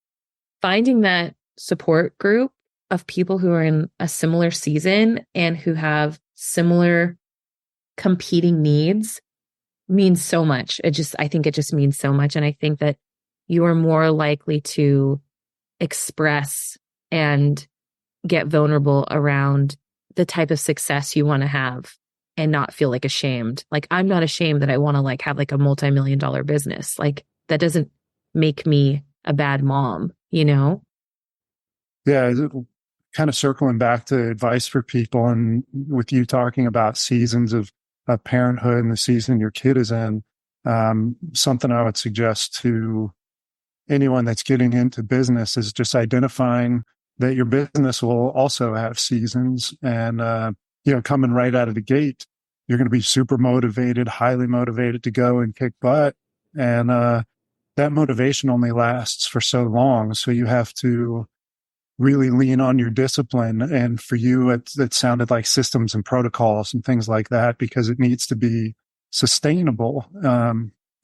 finding that support group of people who are in a similar season and who have similar competing needs means so much. I think it just means so much. And I think that you are more likely to express and get vulnerable around the type of success you want to have and not feel like ashamed. Like, I'm not ashamed that I want to like have like a multi-million-dollar business. Like, that doesn't make me a bad mom, you know? Yeah, kind of circling back to advice for people, and with you talking about seasons of parenthood and the season your kid is in, something I would suggest to anyone that's getting into business is just identifying that your business will also have seasons. And, coming right out of the gate, you're going to be super motivated, highly motivated to go and kick butt. And that motivation only lasts for so long. So you have to really lean on your discipline. And for you, it sounded like systems and protocols and things like that, because it needs to be sustainable.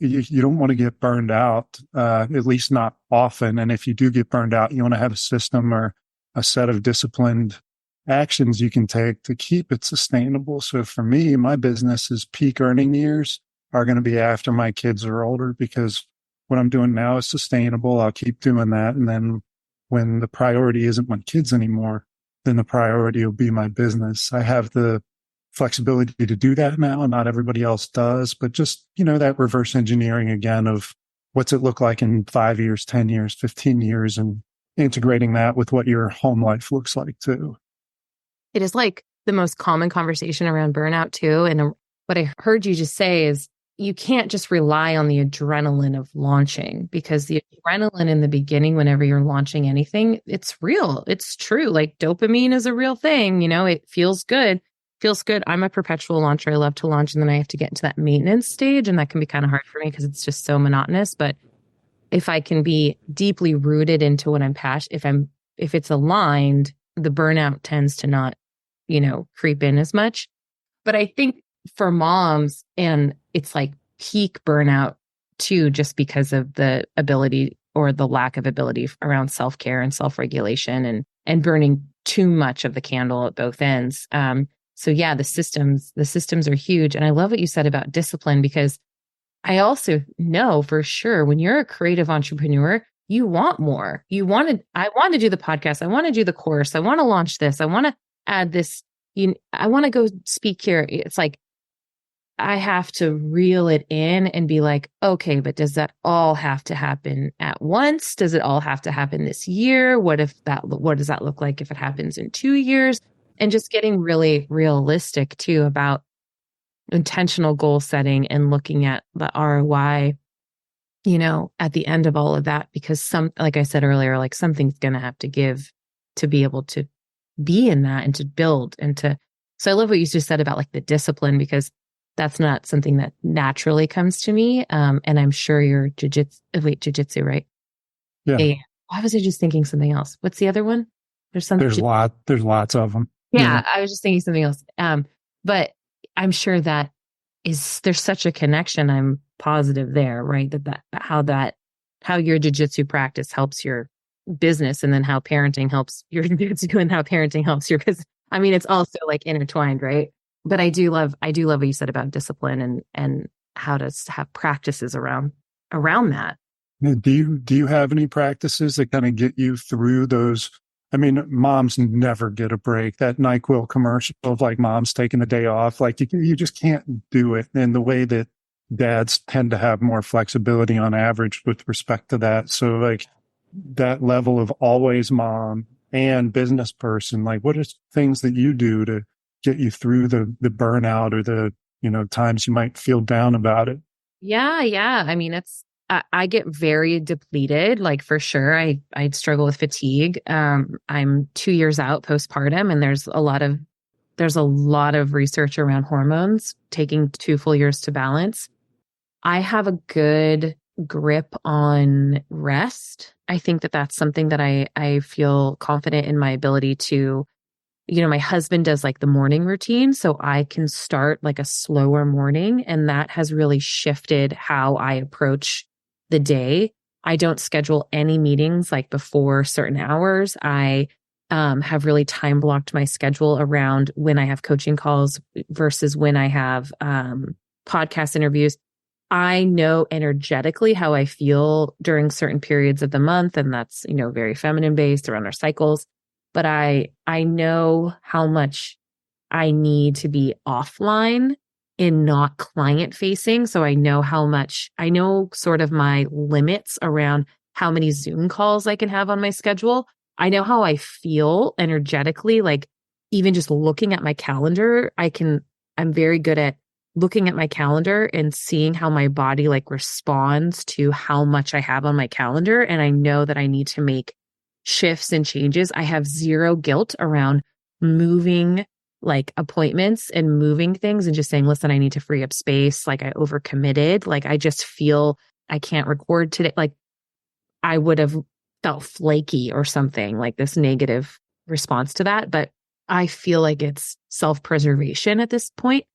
You don't want to get burned out, at least not often. And if you do get burned out, you want to have a system or a set of disciplined actions you can take to keep it sustainable. So for me, my business's peak earning years are going to be after my kids are older, because what I'm doing now is sustainable. I'll keep doing that. And then when the priority isn't my kids anymore, then the priority will be my business. I have the flexibility to do that now, and not everybody else does. But just, that reverse engineering again of what's it look like in 5 years, 10 years, 15 years, and integrating that with what your home life looks like too. It is like the most common conversation around burnout too. And what I heard you just say is you can't just rely on the adrenaline of launching, because the adrenaline in the beginning, whenever you're launching anything, it's real. It's true. Like, dopamine is a real thing. It feels good. Feels good. I'm a perpetual launcher. I love to launch, and then I have to get into that maintenance stage, and that can be kind of hard for me because it's just so monotonous. But if I can be deeply rooted into what I'm passionate, if it's aligned, the burnout tends to not, creep in as much. But I think for moms, and it's like peak burnout too, just because of the ability or the lack of ability around self-care and self-regulation and burning too much of the candle at both ends. So yeah, the systems are huge. And I love what you said about discipline, because I also know for sure when you're a creative entrepreneur, you want more. I want to do the podcast. I want to do the course. I want to launch this. I want to add this. I want to go speak here. It's like, I have to reel it in and be like, okay, but does that all have to happen at once? Does it all have to happen this year? What does that look like if it happens in 2 years? And just getting really realistic too about intentional goal setting and looking at the ROI, at the end of all of that, because like I said earlier, like something's going to have to give to be able to be in that and to build so I love what you just said about like the discipline, because that's not something that naturally comes to me. And I'm sure you're jujitsu, right? Yeah. Why was I just thinking something else? What's the other one? There's lots of them. Yeah, I was just thinking something else. But I'm sure there's such a connection. I'm positive there, right? How your jujitsu practice helps your business, and then how parenting helps your jujitsu, and how parenting helps your business. I mean, it's also like intertwined, right? But I do love what you said about discipline and how to have practices around that. Do you have any practices that kind of get you through those I mean, moms never get a break. That NyQuil commercial of like moms taking the day off, like you just can't do it in the way that dads tend to have more flexibility on average with respect to that. So like that level of always mom and business person, like what are things that you do to get you through the burnout or the, times you might feel down about it? Yeah, yeah. I mean, I get very depleted, like for sure. I struggle with fatigue. I'm 2 years out postpartum, and there's a lot of research around hormones taking 2 full years to balance. I have a good grip on rest. I think that that's something that I feel confident in my ability to, my husband does like the morning routine, so I can start like a slower morning. And that has really shifted how I approach the day. I don't schedule any meetings like before certain hours. I have really time blocked my schedule around when I have coaching calls versus when I have podcast interviews. I know energetically how I feel during certain periods of the month, and that's, very feminine based around our cycles. But I know how much I need to be offline and not client facing. So I know sort of my limits around how many Zoom calls I can have on my schedule. I know how I feel energetically, like even just looking at my calendar, I'm very good at looking at my calendar and seeing how my body like responds to how much I have on my calendar. And I know that I need to make shifts and changes. I have zero guilt around moving like appointments and moving things and just saying, listen, I need to free up space. Like I overcommitted. Like I just feel I can't record today. Like I would have felt flaky or something, like this negative response to that. But I feel like it's self-preservation at this point.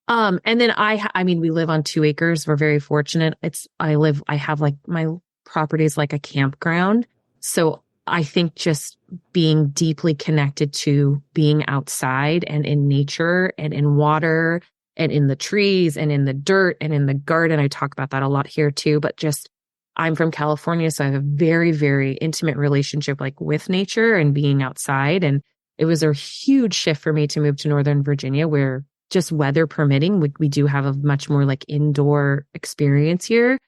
And then I mean, we live on 2 acres. We're very fortunate. I have like my property is like a campground. So I think just being deeply connected to being outside and in nature and in water and in the trees and in the dirt and in the garden. I talk about that a lot here too, but just I'm from California, so I have a very, very intimate relationship like with nature and being outside. And it was a huge shift for me to move to Northern Virginia, where just weather permitting, we do have a much more like indoor experience here,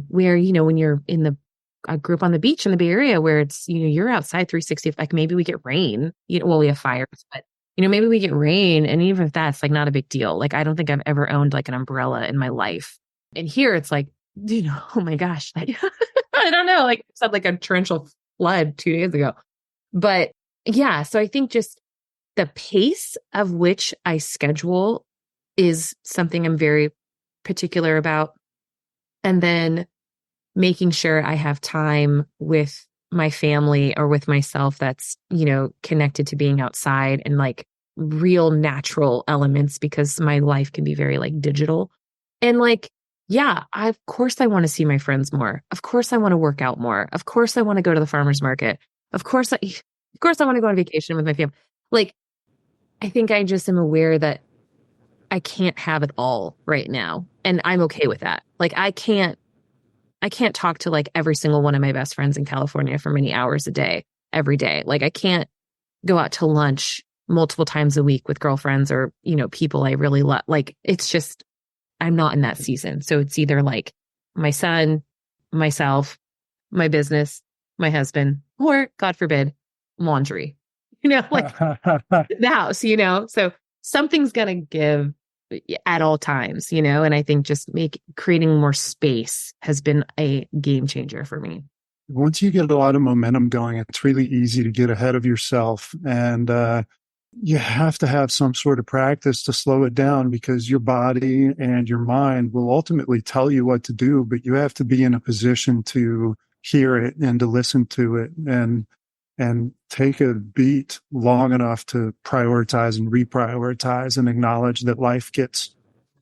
where, when you're in I grew up on the beach in the Bay Area where it's, you're outside 360, like maybe we get rain, well, we have fires, but, maybe we get rain. And even if that's like not a big deal, like I don't think I've ever owned like an umbrella in my life. And here it's like, oh my gosh, I don't know, like it's had like a torrential flood 2 days ago. But yeah, so I think just the pace of which I schedule is something I'm very particular about. And then making sure I have time with my family or with myself that's, connected to being outside and like real natural elements, because my life can be very like digital. And like, yeah, of course I want to see my friends more. Of course I want to work out more. Of course I want to go to the farmer's market. Of course I want to go on vacation with my family. Like, I think I just am aware that I can't have it all right now. And I'm okay with that. Like I can't talk to like every single one of my best friends in California for many hours a day, every day. Like I can't go out to lunch multiple times a week with girlfriends or, people I really love. Like it's just, I'm not in that season. So it's either like my son, myself, my business, my husband, or God forbid, laundry, like the house, so something's going to give at all times, and I think just creating more space has been a game changer for me. Once you get a lot of momentum going, it's really easy to get ahead of yourself. And you have to have some sort of practice to slow it down, because your body and your mind will ultimately tell you what to do, but you have to be in a position to hear it and to listen to it and take a beat long enough to prioritize and reprioritize and acknowledge that life gets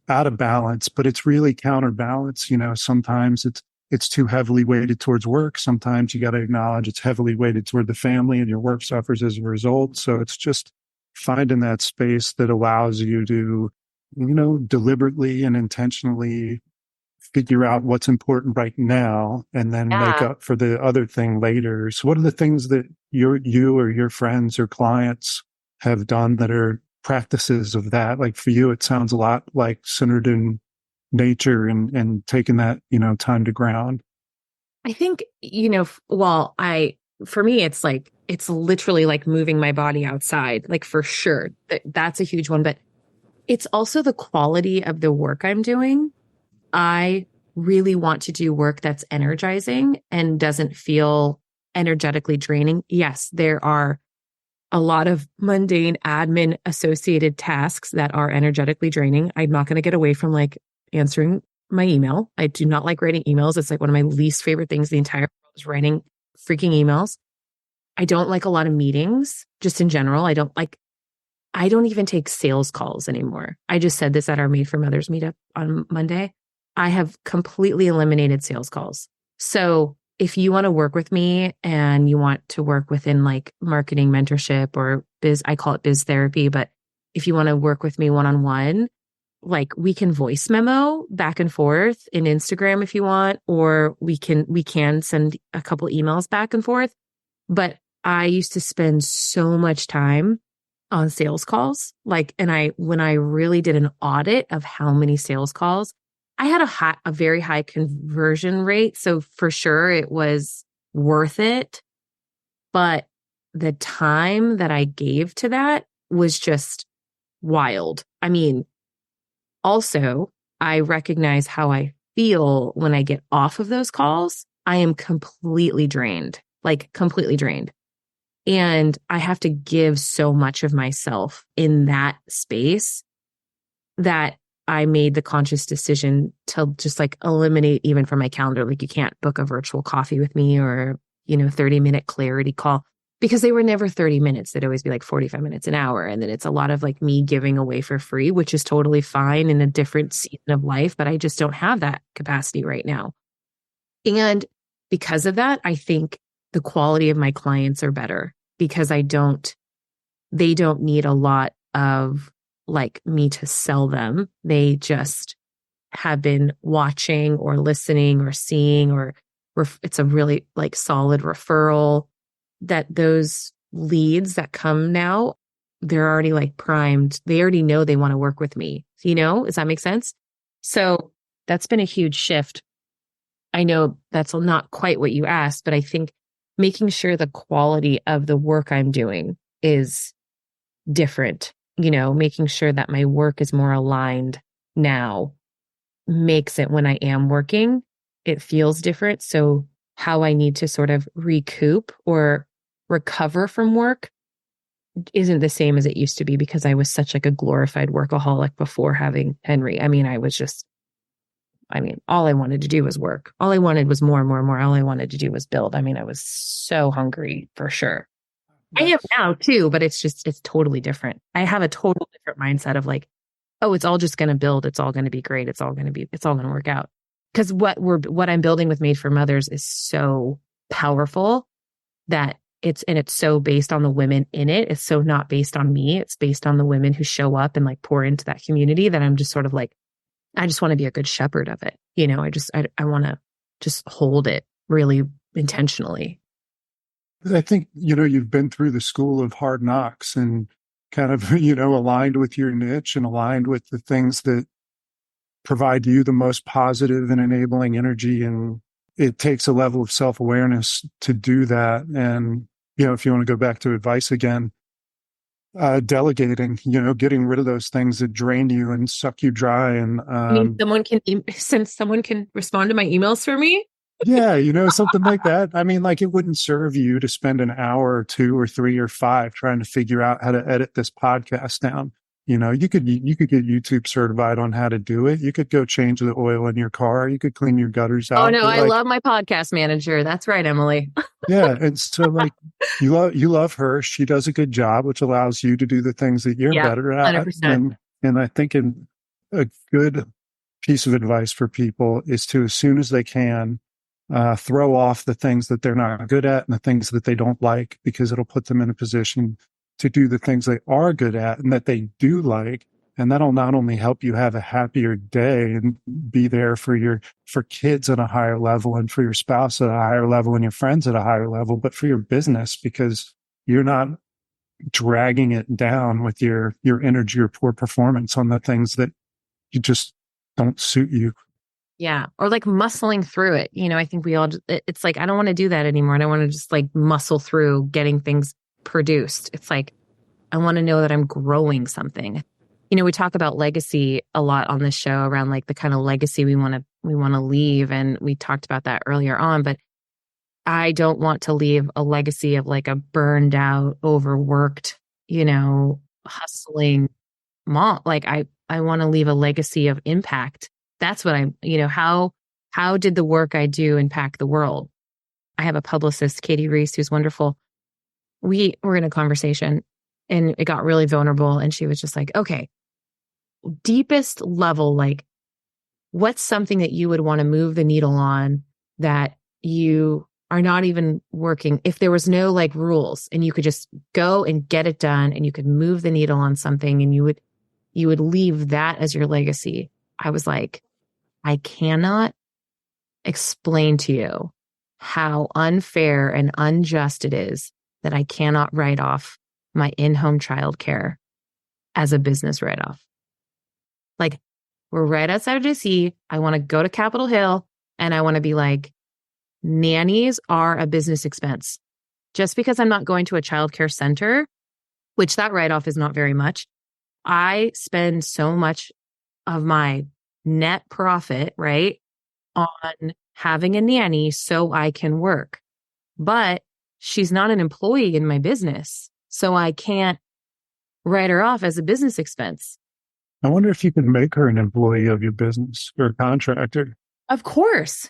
out of balance, but it's really counterbalance. Sometimes it's too heavily weighted towards work. Sometimes you got to acknowledge it's heavily weighted toward the family and your work suffers as a result. So it's just finding that space that allows you to, deliberately and intentionally figure out what's important right now and then make Yeah. up for the other thing later. So what are the things that you or your friends or clients have done that are practices of that? Like for you, it sounds a lot like centered in nature and taking that, time to ground. I think, well, for me, it's like, it's literally like moving my body outside, like for sure. That's a huge one. But it's also the quality of the work I'm doing. I really want to do work that's energizing and doesn't feel energetically draining. Yes, there are a lot of mundane admin associated tasks that are energetically draining. I'm not going to get away from like answering my email. I do not like writing emails. It's like one of my least favorite things in the entire world is writing freaking emails. I don't like a lot of meetings just in general. I don't even take sales calls anymore. I just said this at our Made for Mothers meetup on Monday. I have completely eliminated sales calls. So if you want to work with me and you want to work within like marketing mentorship or I call it biz therapy, but if you want to work with me one-on-one, like we can voice memo back and forth in Instagram if you want, or we can send a couple emails back and forth. But I used to spend so much time on sales calls. When I really did an audit of how many sales calls, I had a very high conversion rate. So for sure it was worth it. But the time that I gave to that was just wild. I mean, also, I recognize how I feel when I get off of those calls. I am completely drained, like completely drained. And I have to give so much of myself in that space that I made the conscious decision to just like eliminate even from my calendar. Like you can't book a virtual coffee with me or, 30-minute clarity call because they were never 30 minutes. They'd always be like 45 minutes, an hour. And then it's a lot of like me giving away for free, which is totally fine in a different season of life, but I just don't have that capacity right now. And because of that, I think the quality of my clients are better because they don't need a lot of like me to sell them. They just have been watching or listening or seeing, or it's a really like solid referral that those leads that come now, they're already like primed. They already know they want to work with me. Does that make sense? So that's been a huge shift. I know that's not quite what you asked, but I think making sure the quality of the work I'm doing is different, making sure that my work is more aligned now makes it when I am working, it feels different. So how I need to sort of recoup or recover from work isn't the same as it used to be because I was such like a glorified workaholic before having Henry. All I wanted to do was work. All I wanted was more and more and more. All I wanted to do was build. I was so hungry for sure. I am That's now too, but it's totally different. I have a total different mindset of like, oh, it's all just going to build. It's all going to be great. It's all going to work out. Because what I'm building with Made for Mothers is so powerful that it's so based on the women in it. It's so not based on me. It's based on the women who show up and like pour into that community that I'm just sort of like, I just want to be a good shepherd of it. I want to just hold it really intentionally. I think, you've been through the school of hard knocks and kind of, aligned with your niche and aligned with the things that provide you the most positive and enabling energy. And it takes a level of self-awareness to do that. And, if you want to go back to advice again, delegating, getting rid of those things that drain you and suck you dry. And, Since someone can respond to my emails for me. yeah, something like that. Like it wouldn't serve you to spend an hour or two or three or five trying to figure out how to edit this podcast down. You could get YouTube certified on how to do it. You could go change the oil in your car. You could clean your gutters Oh out. no, But I love my podcast manager. That's right, Emily. yeah, and so like you love her. She does a good job, which allows you to do the things that you're Yeah, better at. 100%. And I think a good piece of advice for people is to, as soon as they can, throw off the things that they're not good at and the things that they don't like, because it'll put them in a position to do the things they are good at and that they do like, And that'll not only help you have a happier day and be there for kids at a higher level and for your spouse at a higher level and your friends at a higher level, but for your business, because you're not dragging it down with your energy or poor performance on the things that you just don't suit you. Yeah. Or like muscling through it. I think we all, it's like, I don't want to do that anymore. And I want to just like muscle through getting things produced. It's like, I want to know that I'm growing something. We talk about legacy a lot on this show around like the kind of legacy we want to leave. And we talked about that earlier on, but I don't want to leave a legacy of like a burned out, overworked, hustling mom. Like I want to leave a legacy of impact. That's what how did the work I do impact the world? I have a publicist, Katie Reese, who's wonderful. We were in a conversation and it got really vulnerable. And she was just like, okay, deepest level, like what's something that you would want to move the needle on that you are not even working? If there was no like rules and you could just go and get it done and you could move the needle on something and you would leave that as your legacy. I was like, I cannot explain to you how unfair and unjust it is that I cannot write off my in-home childcare as a business write-off. Like, we're right outside of DC. I want to go to Capitol Hill and I want to be like, nannies are a business expense. Just because I'm not going to a childcare center, which that write-off is not very much, I spend so much of my net profit, right, on having a nanny so I can work. But she's not an employee in my business, so I can't write her off as a business expense. I wonder if you can make her an employee of your business or a contractor. Of course.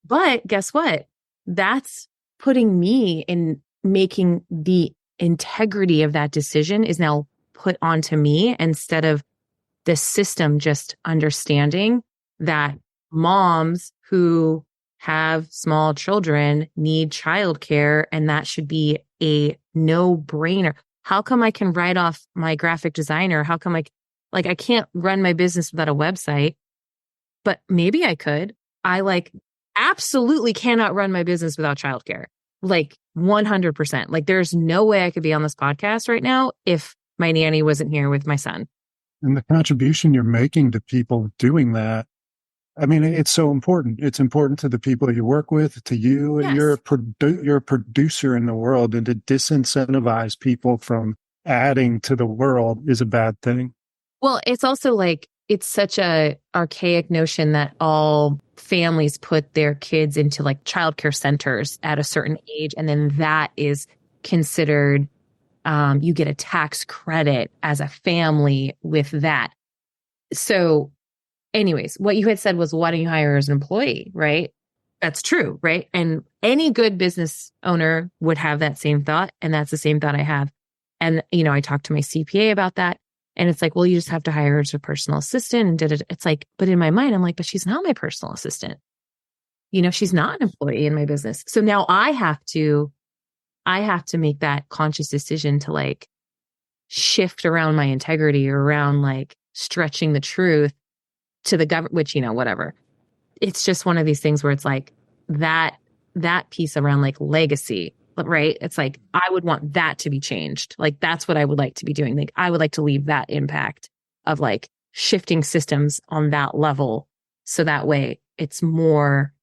But guess what? That's putting me in making the integrity of that decision is now put onto me instead of the system just understanding that moms who have small children need childcare and that should be a no-brainer. How come I can write off my graphic designer? How come I can't run my business without a website, but maybe I could. I absolutely cannot run my business without childcare. 100%. There's no way I could be on this podcast right now if my nanny wasn't here with my son. And the contribution you're making to people doing that, I mean, it's so important. It's important to the people you work with, to you. Yes. You're a producer in the world, and to disincentivize people from adding to the world is a bad thing. Well, it's also it's such a archaic notion that all families put their kids into childcare centers at a certain age, and then that is considered, you get a tax credit as a family with that. So anyways, what you had said was, why don't you hire as an employee, right? That's true, right? And any good business owner would have that same thought. And that's the same thought I have. And, I talked to my CPA about that. And it's well, you just have to hire her as a personal assistant. And it's but in my mind, I'm but she's not my personal assistant. She's not an employee in my business. So now I have to make that conscious decision to shift around my integrity or around stretching the truth to the government, which, whatever. It's just one of these things where it's that piece around legacy, right? It's I would want that to be changed. That's what I would like to be doing. I would like to leave that impact of shifting systems on that level. So that way it's more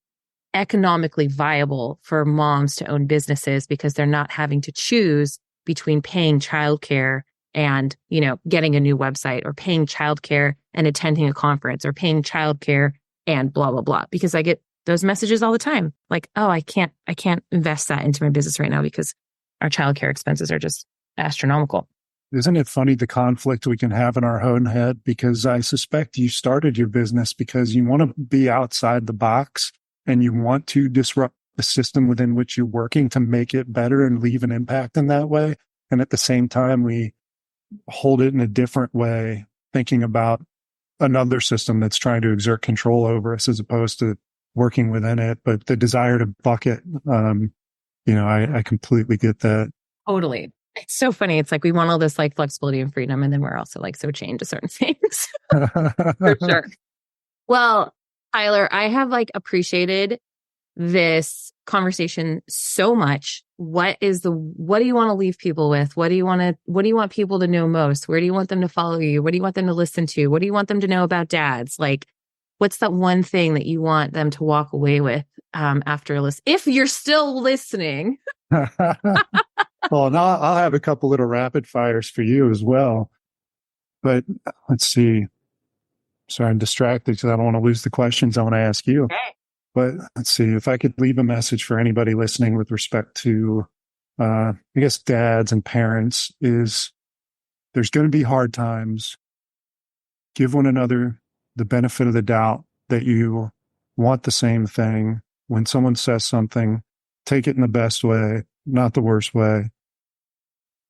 economically viable for moms to own businesses because they're not having to choose between paying childcare and, getting a new website, or paying childcare and attending a conference, or paying childcare and blah, blah, blah. Because I get those messages all the time. Oh, I can't invest that into my business right now because our childcare expenses are just astronomical. Isn't it funny the conflict we can have in our own head? Because I suspect you started your business because you want to be outside the box and you want to disrupt the system within which you're working to make it better and leave an impact in that way. And at the same time, we hold it in a different way, thinking about another system that's trying to exert control over us as opposed to working within it. But the desire to bucket, I completely get that. Totally. It's so funny. It's like we want all this like flexibility and freedom, and then we're also like so chained to certain things. For sure. Well, Tyler, I have like appreciated this conversation so much. What do you want to leave people with? What do you want people to know most? Where do you want them to follow you? What do you want them to listen to? What do you want them to know about dads? Like, what's that one thing that you want them to walk away with after a listen? If you're still listening. Well, and I'll have a couple little rapid fires for you as well. But let's see. Sorry, I'm distracted because I don't want to lose the questions I want to ask you. Okay. But let's see if I could leave a message for anybody listening with respect to, I guess, dads and parents is there's going to be hard times. Give one another the benefit of the doubt that you want the same thing. When someone says something, take it in the best way, not the worst way.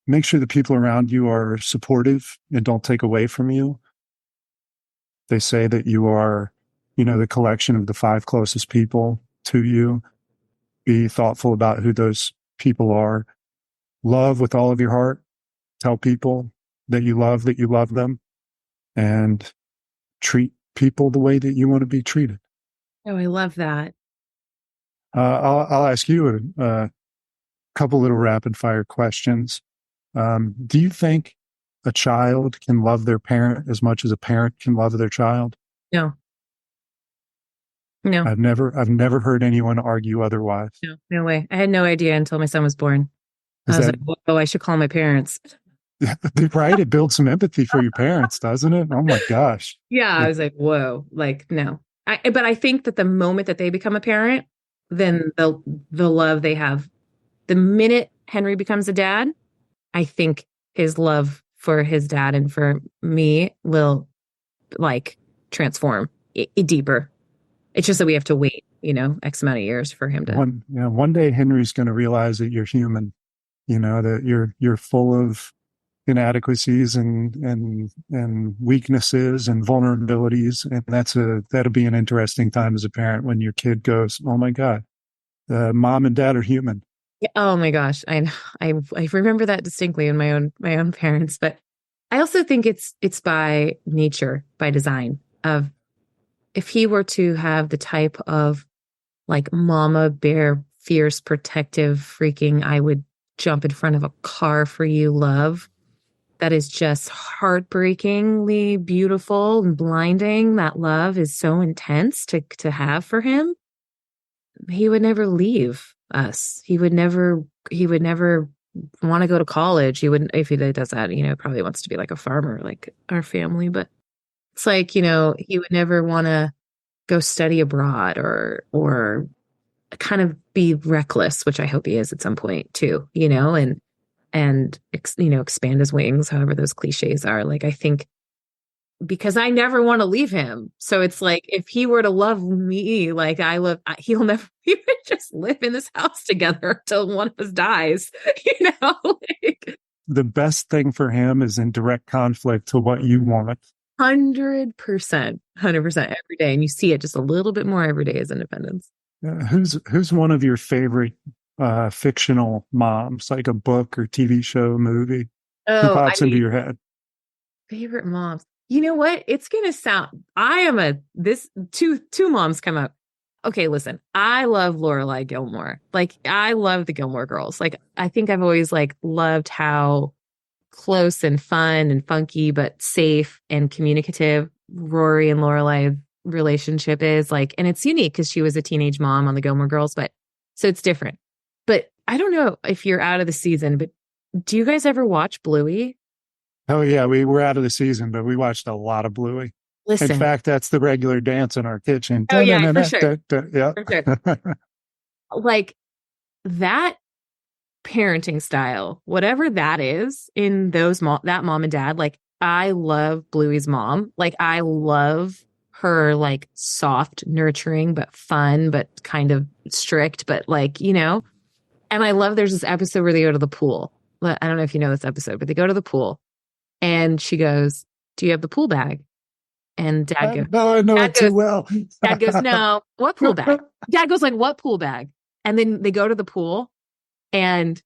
Make sure the people around you are supportive and don't take away from you. They say that you are, the collection of the 5 closest people to you. Be thoughtful about who those people are. Love with all of your heart. Tell people that you love them, and treat people the way that you want to be treated. Oh, I love that. I'll ask you a couple little rapid fire questions. Do you think a child can love their parent as much as a parent can love their child? No. No. I've never heard anyone argue otherwise. No. No way. I had no idea until my son was born. I was like, "Whoa, I should call my parents." Right? It builds some empathy for your parents, doesn't it? Oh my gosh. Yeah, I was like, "Whoa!" Like, no. But I think that the moment that they become a parent, then the love they have, the minute Henry becomes a dad, I think his love for his dad and for me will like transform deeper. It's just that we have to wait, X amount of years for him to. One day Henry's going to realize that you're human, that you're full of inadequacies and weaknesses and vulnerabilities, and that'll be an interesting time as a parent when your kid goes, "Oh my God, mom and dad are human." Oh my gosh, I remember that distinctly in my own parents, but I also think it's by nature, by design of if he were to have the type of like mama bear, fierce, protective, freaking, I would jump in front of a car for you love that is just heartbreakingly beautiful and blinding. That love is so intense to have for him. He would never leave us. He would never want to go to college. He wouldn't, if he does that, probably wants to be like a farmer, like our family, but it's like, he would never want to go study abroad or kind of be reckless, which I hope he is at some point too, and expand his wings, however those cliches are. Like, I think because I never want to leave him. So it's like, if he were to love me, like he would just live in this house together until one of us dies, like, the best thing for him is in direct conflict to what you want. 100%, 100% every day. And you see it just a little bit more every day as independence. Who's one of your favorite fictional moms, like a book or TV show, movie? Who pops into your head? Favorite moms. You know what? It's going to sound, two moms come up. Okay, listen, I love Lorelai Gilmore. Like, I love the Gilmore Girls. Like, I think I've always like loved how close and fun and funky, but safe and communicative Rory and Lorelai relationship is like, and it's unique because she was a teenage mom on the Gilmore Girls, but so it's different. But I don't know if you're out of the season, but do you guys ever watch Bluey? Oh yeah, we were out of the season, but we watched a lot of Bluey. Listen, in fact, that's the regular dance in our kitchen. Oh yeah, for sure. Yeah. For sure. Like that parenting style, whatever that is in that mom and dad, like I love Bluey's mom. Like I love her like soft, nurturing, but fun, but kind of strict, but like, and I love there's this episode where they go to the pool. I don't know if you know this episode, but they go to the pool and she goes, "Do you have the pool bag?" And dad goes, "No, I know it too well." Dad goes, "No, what pool bag?" Dad goes like, "What pool bag?" And then they go to the pool and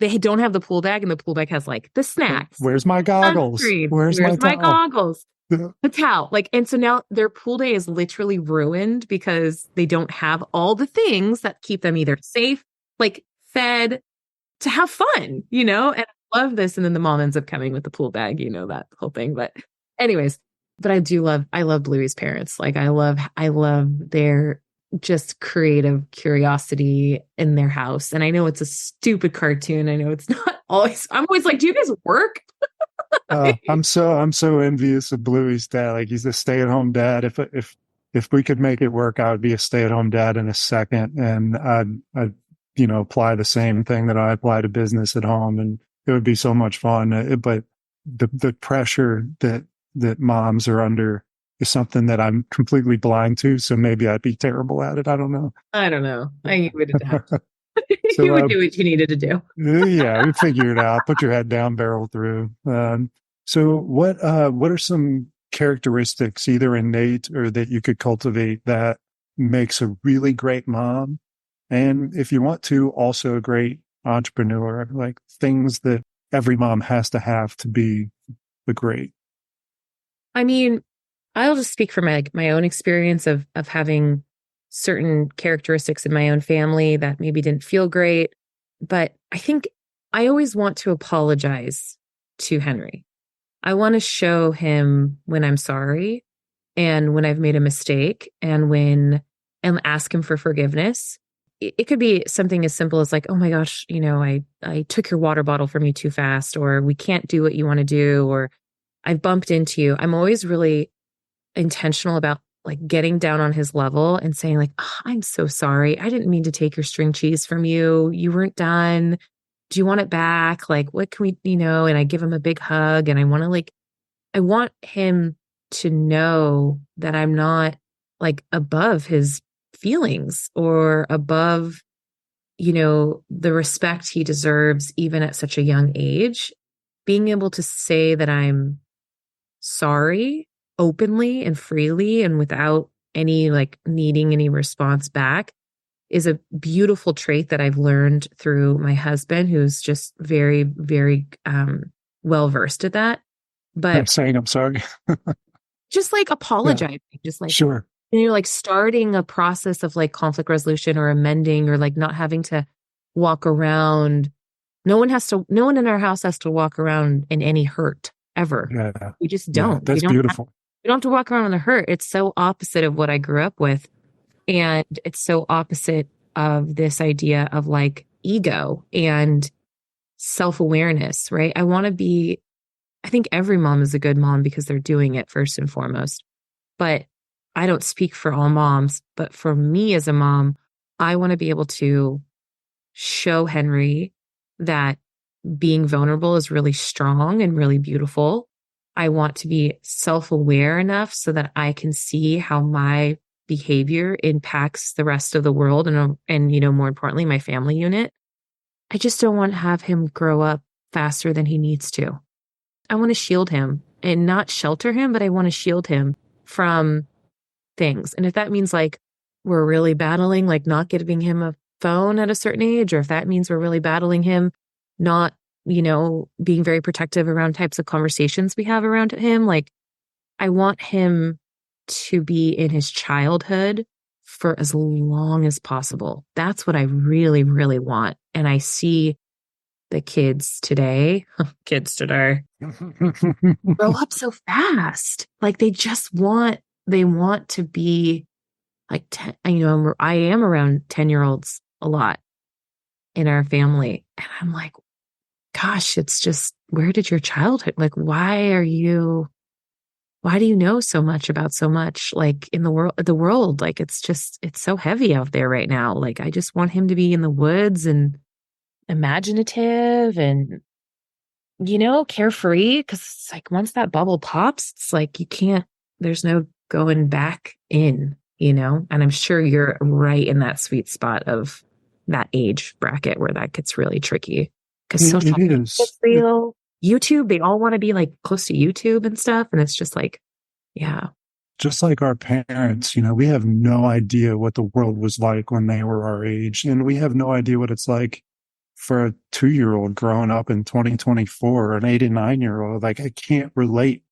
they don't have the pool bag, and the pool bag has like the snacks, Where's my goggles? sunscreen, Where's my where's my towel? goggles, the towel. Like, and so now their pool day is literally ruined because they don't have all the things that keep them either safe, like fed, to have fun, you know? And I love this. And then the mom ends up coming with the pool bag, you know, that whole thing. But anyways, but I love Bluey's parents. Like I love their just creative curiosity in their house. And I know it's a stupid cartoon. I know it's not always, I'm always like, do you guys work? I'm so envious of Bluey's dad. Like he's a stay-at-home dad. If we could make it work, I would be a stay-at-home dad in a second, and I'd apply the same thing that I apply to business at home, and it would be so much fun. But the pressure that moms are under is something that I'm completely blind to. So maybe I'd be terrible at it. I don't know. I don't know. You would adapt. So You would do what you needed to do. yeah, we figure it out. Put your head down, barrel through. So what are some characteristics, either innate or that you could cultivate, that makes a really great mom? And if you want to, also a great entrepreneur, like things that every mom has to have to be the great. I mean, I'll just speak from my own experience of having certain characteristics in my own family that maybe didn't feel great. But I think I always want to apologize to Henry. I want to show him when I'm sorry and when I've made a mistake and ask him for forgiveness. It could be something as simple as like, oh my gosh, I took your water bottle from you too fast, or we can't do what you want to do, or I've bumped into you. I'm always really intentional about like getting down on his level and saying like, oh, I'm so sorry. I didn't mean to take your string cheese from you. You weren't done. Do you want it back? Like, what can we, and I give him a big hug, and I want him to know that I'm not like above his feelings or above, the respect he deserves, even at such a young age. Being able to say that I'm sorry openly and freely and without any like needing any response back is a beautiful trait that I've learned through my husband, who's just very, very well versed at that. I'm But saying I'm sorry. just like Yeah, apologizing, just like, sure. like starting a process of like conflict resolution or amending, or like not having to walk around. No one in our house has to walk around in any hurt ever. Yeah, We just yeah, don't. that's beautiful. We don't have to walk around with a hurt. It's so opposite of what I grew up with. And it's so opposite of this idea of like ego and self-awareness, right? I think every mom is a good mom because they're doing it first and foremost. But I don't speak for all moms, but for me as a mom, I want to be able to show Henry that being vulnerable is really strong and really beautiful. I want to be self-aware enough so that I can see how my behavior impacts the rest of the world and more importantly, my family unit. I just don't want to have him grow up faster than he needs to. I want to shield him and not shelter him, but I want to shield him from things. And if that means like we're really battling, like not giving him a phone at a certain age, or if that means we're really battling him, not, being very protective around types of conversations we have around him, like I want him to be in his childhood for as long as possible. That's what I really, really want. And I see the kids today grow up so fast. Like they want to be like, I am around 10-year-olds a lot in our family. And I'm like, gosh, it's just, where did your childhood, like, why do you know so much about so much, like in the world, like it's so heavy out there right now. Like, I just want him to be in the woods and imaginative and, carefree. Cause it's like, once that bubble pops, it's like, there's no going back in, and I'm sure you're right in that sweet spot of that age bracket where that gets really tricky. Because social It media is. is real. YouTube, they all want to be like close to YouTube and stuff. And it's just like, yeah. Just like our parents, we have no idea what the world was like when they were our age. And we have no idea what it's like for a 2-year old growing up in 2024, or an 89-year old. Like, I can't relate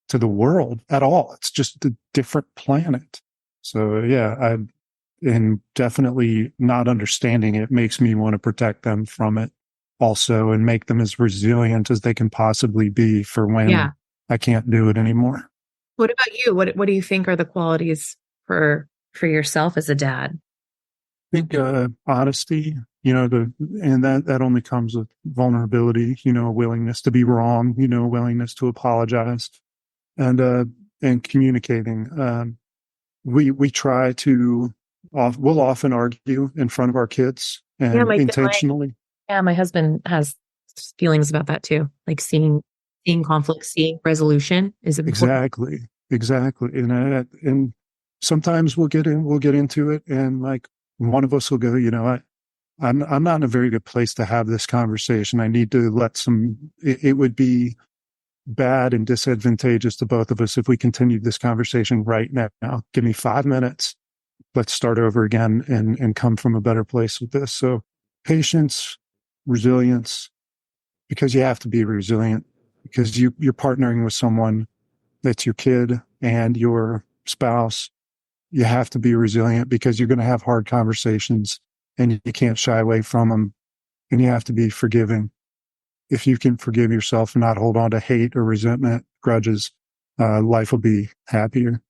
to the world at all. It's just a different planet. So yeah, and definitely not understanding it makes me want to protect them from it also, and make them as resilient as they can possibly be for when Yeah. I can't do it anymore. What about you? What do you think are the qualities for yourself as a dad? I think honesty, and that only comes with vulnerability, a willingness to be wrong, a willingness to apologize, and communicating. We try to, we'll often argue in front of our kids, Yeah, and intentionally. my husband has feelings about that too. Like seeing conflict, seeing resolution is important. Exactly. And sometimes we'll get into it, and like one of us will go, I'm not in a very good place to have this conversation. I need to it would be bad and disadvantageous to both of us if we continued this conversation right now. Give me 5 minutes. Let's start over again and come from a better place with this. So patience, resilience, because you have to be resilient, because you're partnering with someone that's your kid and your spouse. You have to be resilient because you're going to have hard conversations and you can't shy away from them, and you have to be forgiving. If you can forgive yourself and not hold on to hate or resentment, grudges, life will be happier.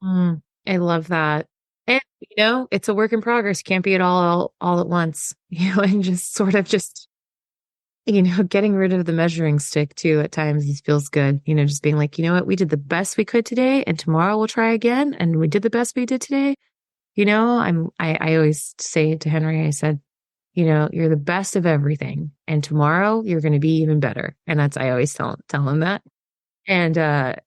I love that. And it's a work in progress. You can't be it all at once. And just sort of just getting rid of the measuring stick too at times feels good. Just being like, you know what, we did the best we could today, and tomorrow we'll try again. And we did the best we did today. I always say to Henry, I said, you're the best of everything, and tomorrow you're going to be even better. And I always tell him that. And and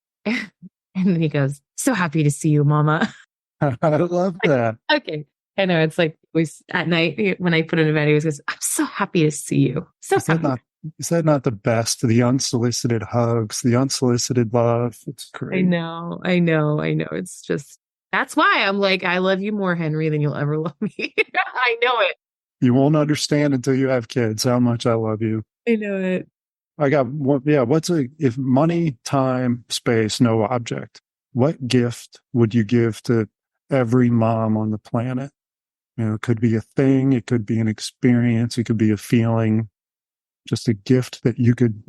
then he goes, so happy to see you, Mama. I love that. Okay. I know, it's like always at night when I put in a bed, he always goes, I'm so happy to see you. So happy. Is that not the best? The unsolicited hugs, the unsolicited love. It's I great. know. It's just, that's why I'm like, I love you more, Henry, than you'll ever love me. I know it. You won't understand until you have kids how much I love you. I know it. I got one. Yeah. If money, time, space, no object, what gift would you give to every mom on the planet? It could be a thing, it could be an experience, it could be a feeling, just a gift that you could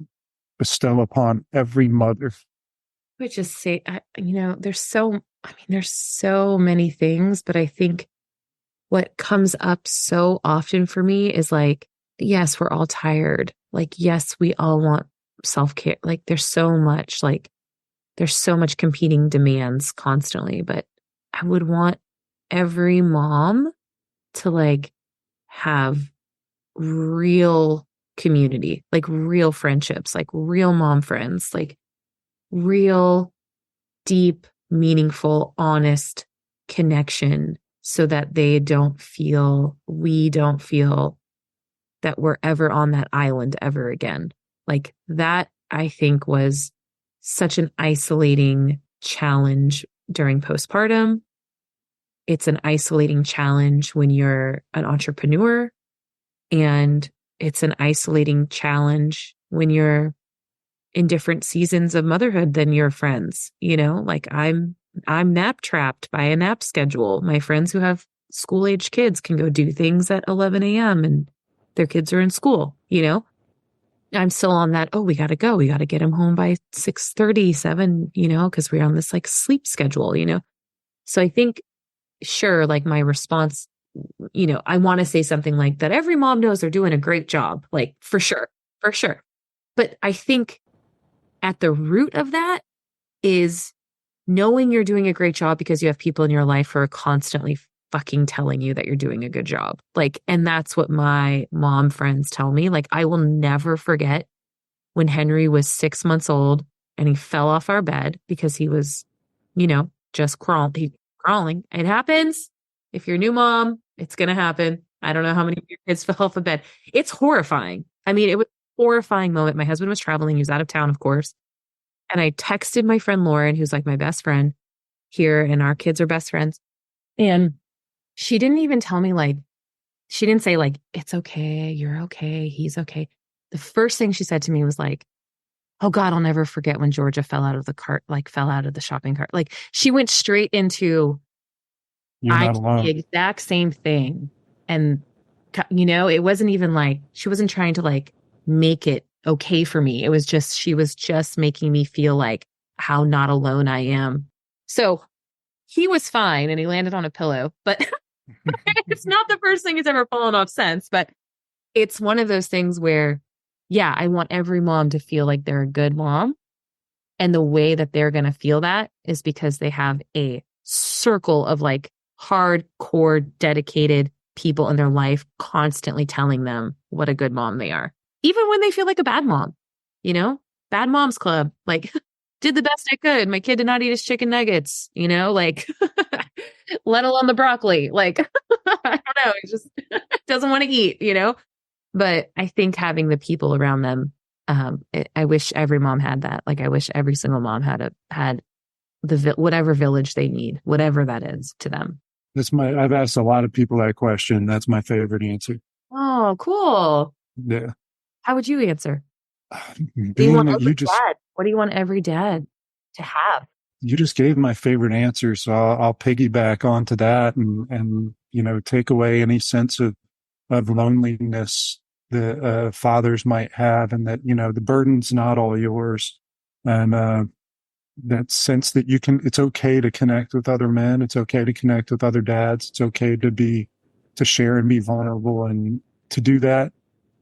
bestow upon every mother. I would just say, there's so many things, but I think what comes up so often for me is like, yes, we're all tired. Like, yes, we all want self-care. Like, there's so much competing demands constantly, but I would want every mom to like have real community, like real friendships, like real mom friends, like real deep, meaningful, honest connection, so that we don't feel that we're ever on that island ever again. Like that, I think, was such an isolating challenge during postpartum. It's an isolating challenge when you're an entrepreneur, and it's an isolating challenge when you're in different seasons of motherhood than your friends. Like I'm nap trapped by a nap schedule. My friends who have school age kids can go do things at 11 a.m. and their kids are in school. I'm still on that. Oh, we got to go. We got to get them home by 6:37, because we're on this like sleep schedule, So I think, sure, like my response, I want to say something like that. Every mom knows they're doing a great job, like for sure, for sure. But I think at the root of that is knowing you're doing a great job because you have people in your life who are constantly fucking telling you that you're doing a good job. Like, and that's what my mom friends tell me. Like, I will never forget when Henry was 6 months old and he fell off our bed because he was, just crawling. It happens. If you're a new mom, it's going to happen. I don't know how many of your kids fell off a bed. It's horrifying. I mean, it was a horrifying moment. My husband was traveling. He was out of town, of course. And I texted my friend Lauren, who's like my best friend here, and our kids are best friends. And she didn't even tell me, like, she didn't say like, it's okay, you're okay, he's okay. The first thing she said to me was like, oh God, I'll never forget when Georgia fell out of the cart, like fell out of the shopping cart. Like she went straight into, You're I not did the alone. exact same thing. And, it wasn't even like, she wasn't trying to like make it okay for me. It was just, she was just making me feel like how not alone I am. So he was fine and he landed on a pillow, but it's not the first thing he's ever fallen off since. But it's one of those things where, yeah, I want every mom to feel like they're a good mom. And the way that they're going to feel that is because they have a circle of like hardcore, dedicated people in their life constantly telling them what a good mom they are. Even when they feel like a bad mom, bad moms club, like did the best I could. My kid did not eat his chicken nuggets, like let alone the broccoli. Like, I don't know. It just doesn't want to eat. But I think having the people around them, I wish every mom had that. Like I wish every single mom had whatever village they need, whatever that is to them. I've asked a lot of people that question. That's my favorite answer. Oh, cool. Yeah. How would you answer? What do you Being want that every dad? What do you want every dad to have? you just gave my favorite answer. So I'll piggyback onto that and, take away any sense of loneliness that fathers might have, and that, the burden's not all yours. And, that sense that it's okay to connect with other men. It's okay to connect with other dads. It's okay to share and be vulnerable. And to do that,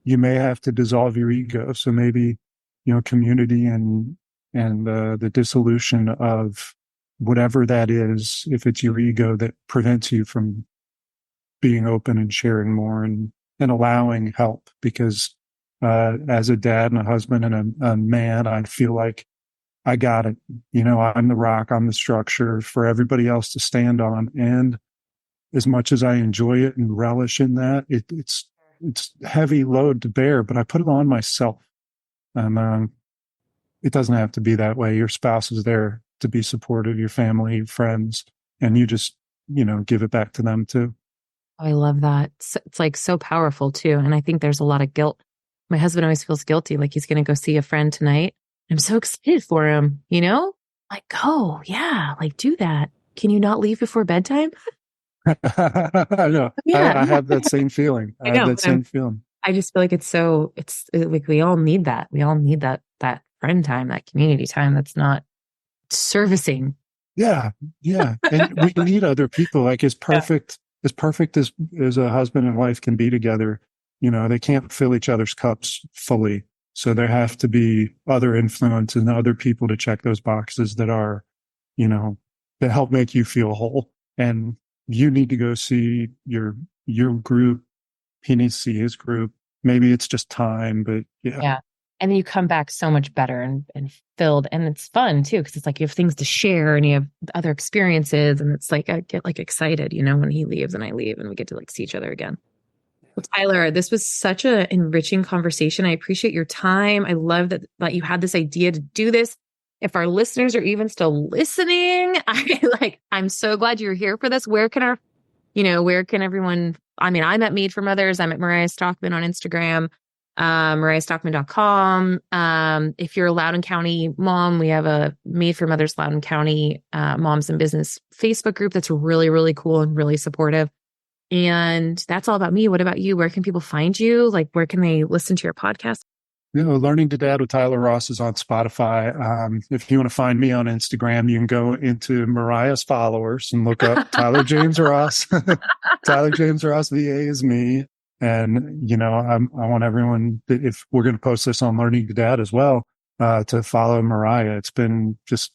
you may have to dissolve your ego. So maybe, community and the dissolution of whatever that is, if it's your ego that prevents you from being open and sharing more and allowing help. Because as a dad and a husband and a man, I feel like I got it. I'm the rock, I'm the structure for everybody else to stand on. And as much as I enjoy it and relish in that, it's heavy load to bear, but I put it on myself. And it doesn't have to be that way. Your spouse is there to be supportive, your family, friends, and you just, give it back to them too. I love that. It's like so powerful too. And I think there's a lot of guilt. My husband always feels guilty, like he's going to go see a friend tonight. I'm so excited for him, like, go, yeah, like do that. Can you not leave before bedtime? I know. Yeah, I have that same feeling. I I have know. that same feeling. I just feel like it's like we all need that. We all need that friend time, that community time that's not servicing. Yeah. Yeah. And we need other people. Like Yeah. as perfect as a husband and wife can be together, they can't fill each other's cups fully. So there have to be other influence and other people to check those boxes that are, you know, that help make you feel whole. And you need to go see your group. He needs to see his group. Maybe it's just time, but yeah. Yeah. And then you come back so much better and filled. And it's fun too, because it's like you have things to share and you have other experiences. And it's like I get like excited, when he leaves and I leave and we get to like see each other again. Well, Tyler, this was such an enriching conversation. I appreciate your time. I love that you had this idea to do this. If our listeners are even still listening, I'm so glad you're here for this. Where can everyone, I'm at Made for Mothers. I'm at Mariah Stockman on Instagram, mariahstockman.com. If you're a Loudoun County mom, we have a Made for Mothers Loudoun County Moms in Business Facebook group that's really, really cool and really supportive. And that's all about me. What about you? Where can people find you? Like, where can they listen to your podcast? Learning to Dad with Tyler Ross is on Spotify. If you want to find me on Instagram, you can go into Mariah's followers and look up Tyler James Ross. Tyler James Ross VA is me. And, I want everyone, if we're going to post this on Learning to Dad as well, to follow Mariah. It's been just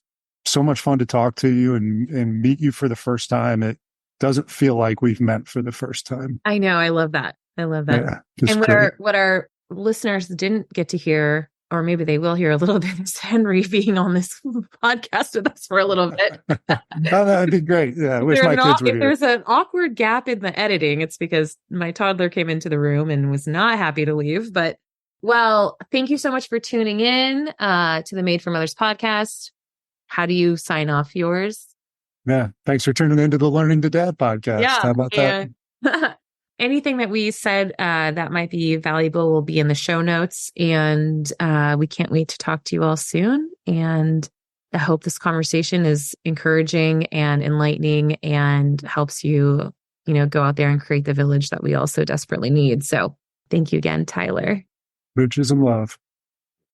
so much fun to talk to you and meet you for the first time. It doesn't feel like we've met for the first time. I know. I love that. I love that. Yeah, And great. what our listeners didn't get to hear, or maybe they will hear a little bit, is Henry being on this podcast with us for a little bit. Oh, that'd be great. Yeah, I wish my kids were If here. there's an awkward gap in the editing, it's because my toddler came into the room and was not happy to leave. But, well, thank you so much for tuning in to the Made for Mothers podcast. How do you sign off yours? Yeah. Thanks for tuning into the Learning to Dad podcast. Yeah. How about that? anything that we said that might be valuable will be in the show notes. And we can't wait to talk to you all soon. And I hope this conversation is encouraging and enlightening and helps you, go out there and create the village that we all so desperately need. So thank you again, Tyler. Bitches and love.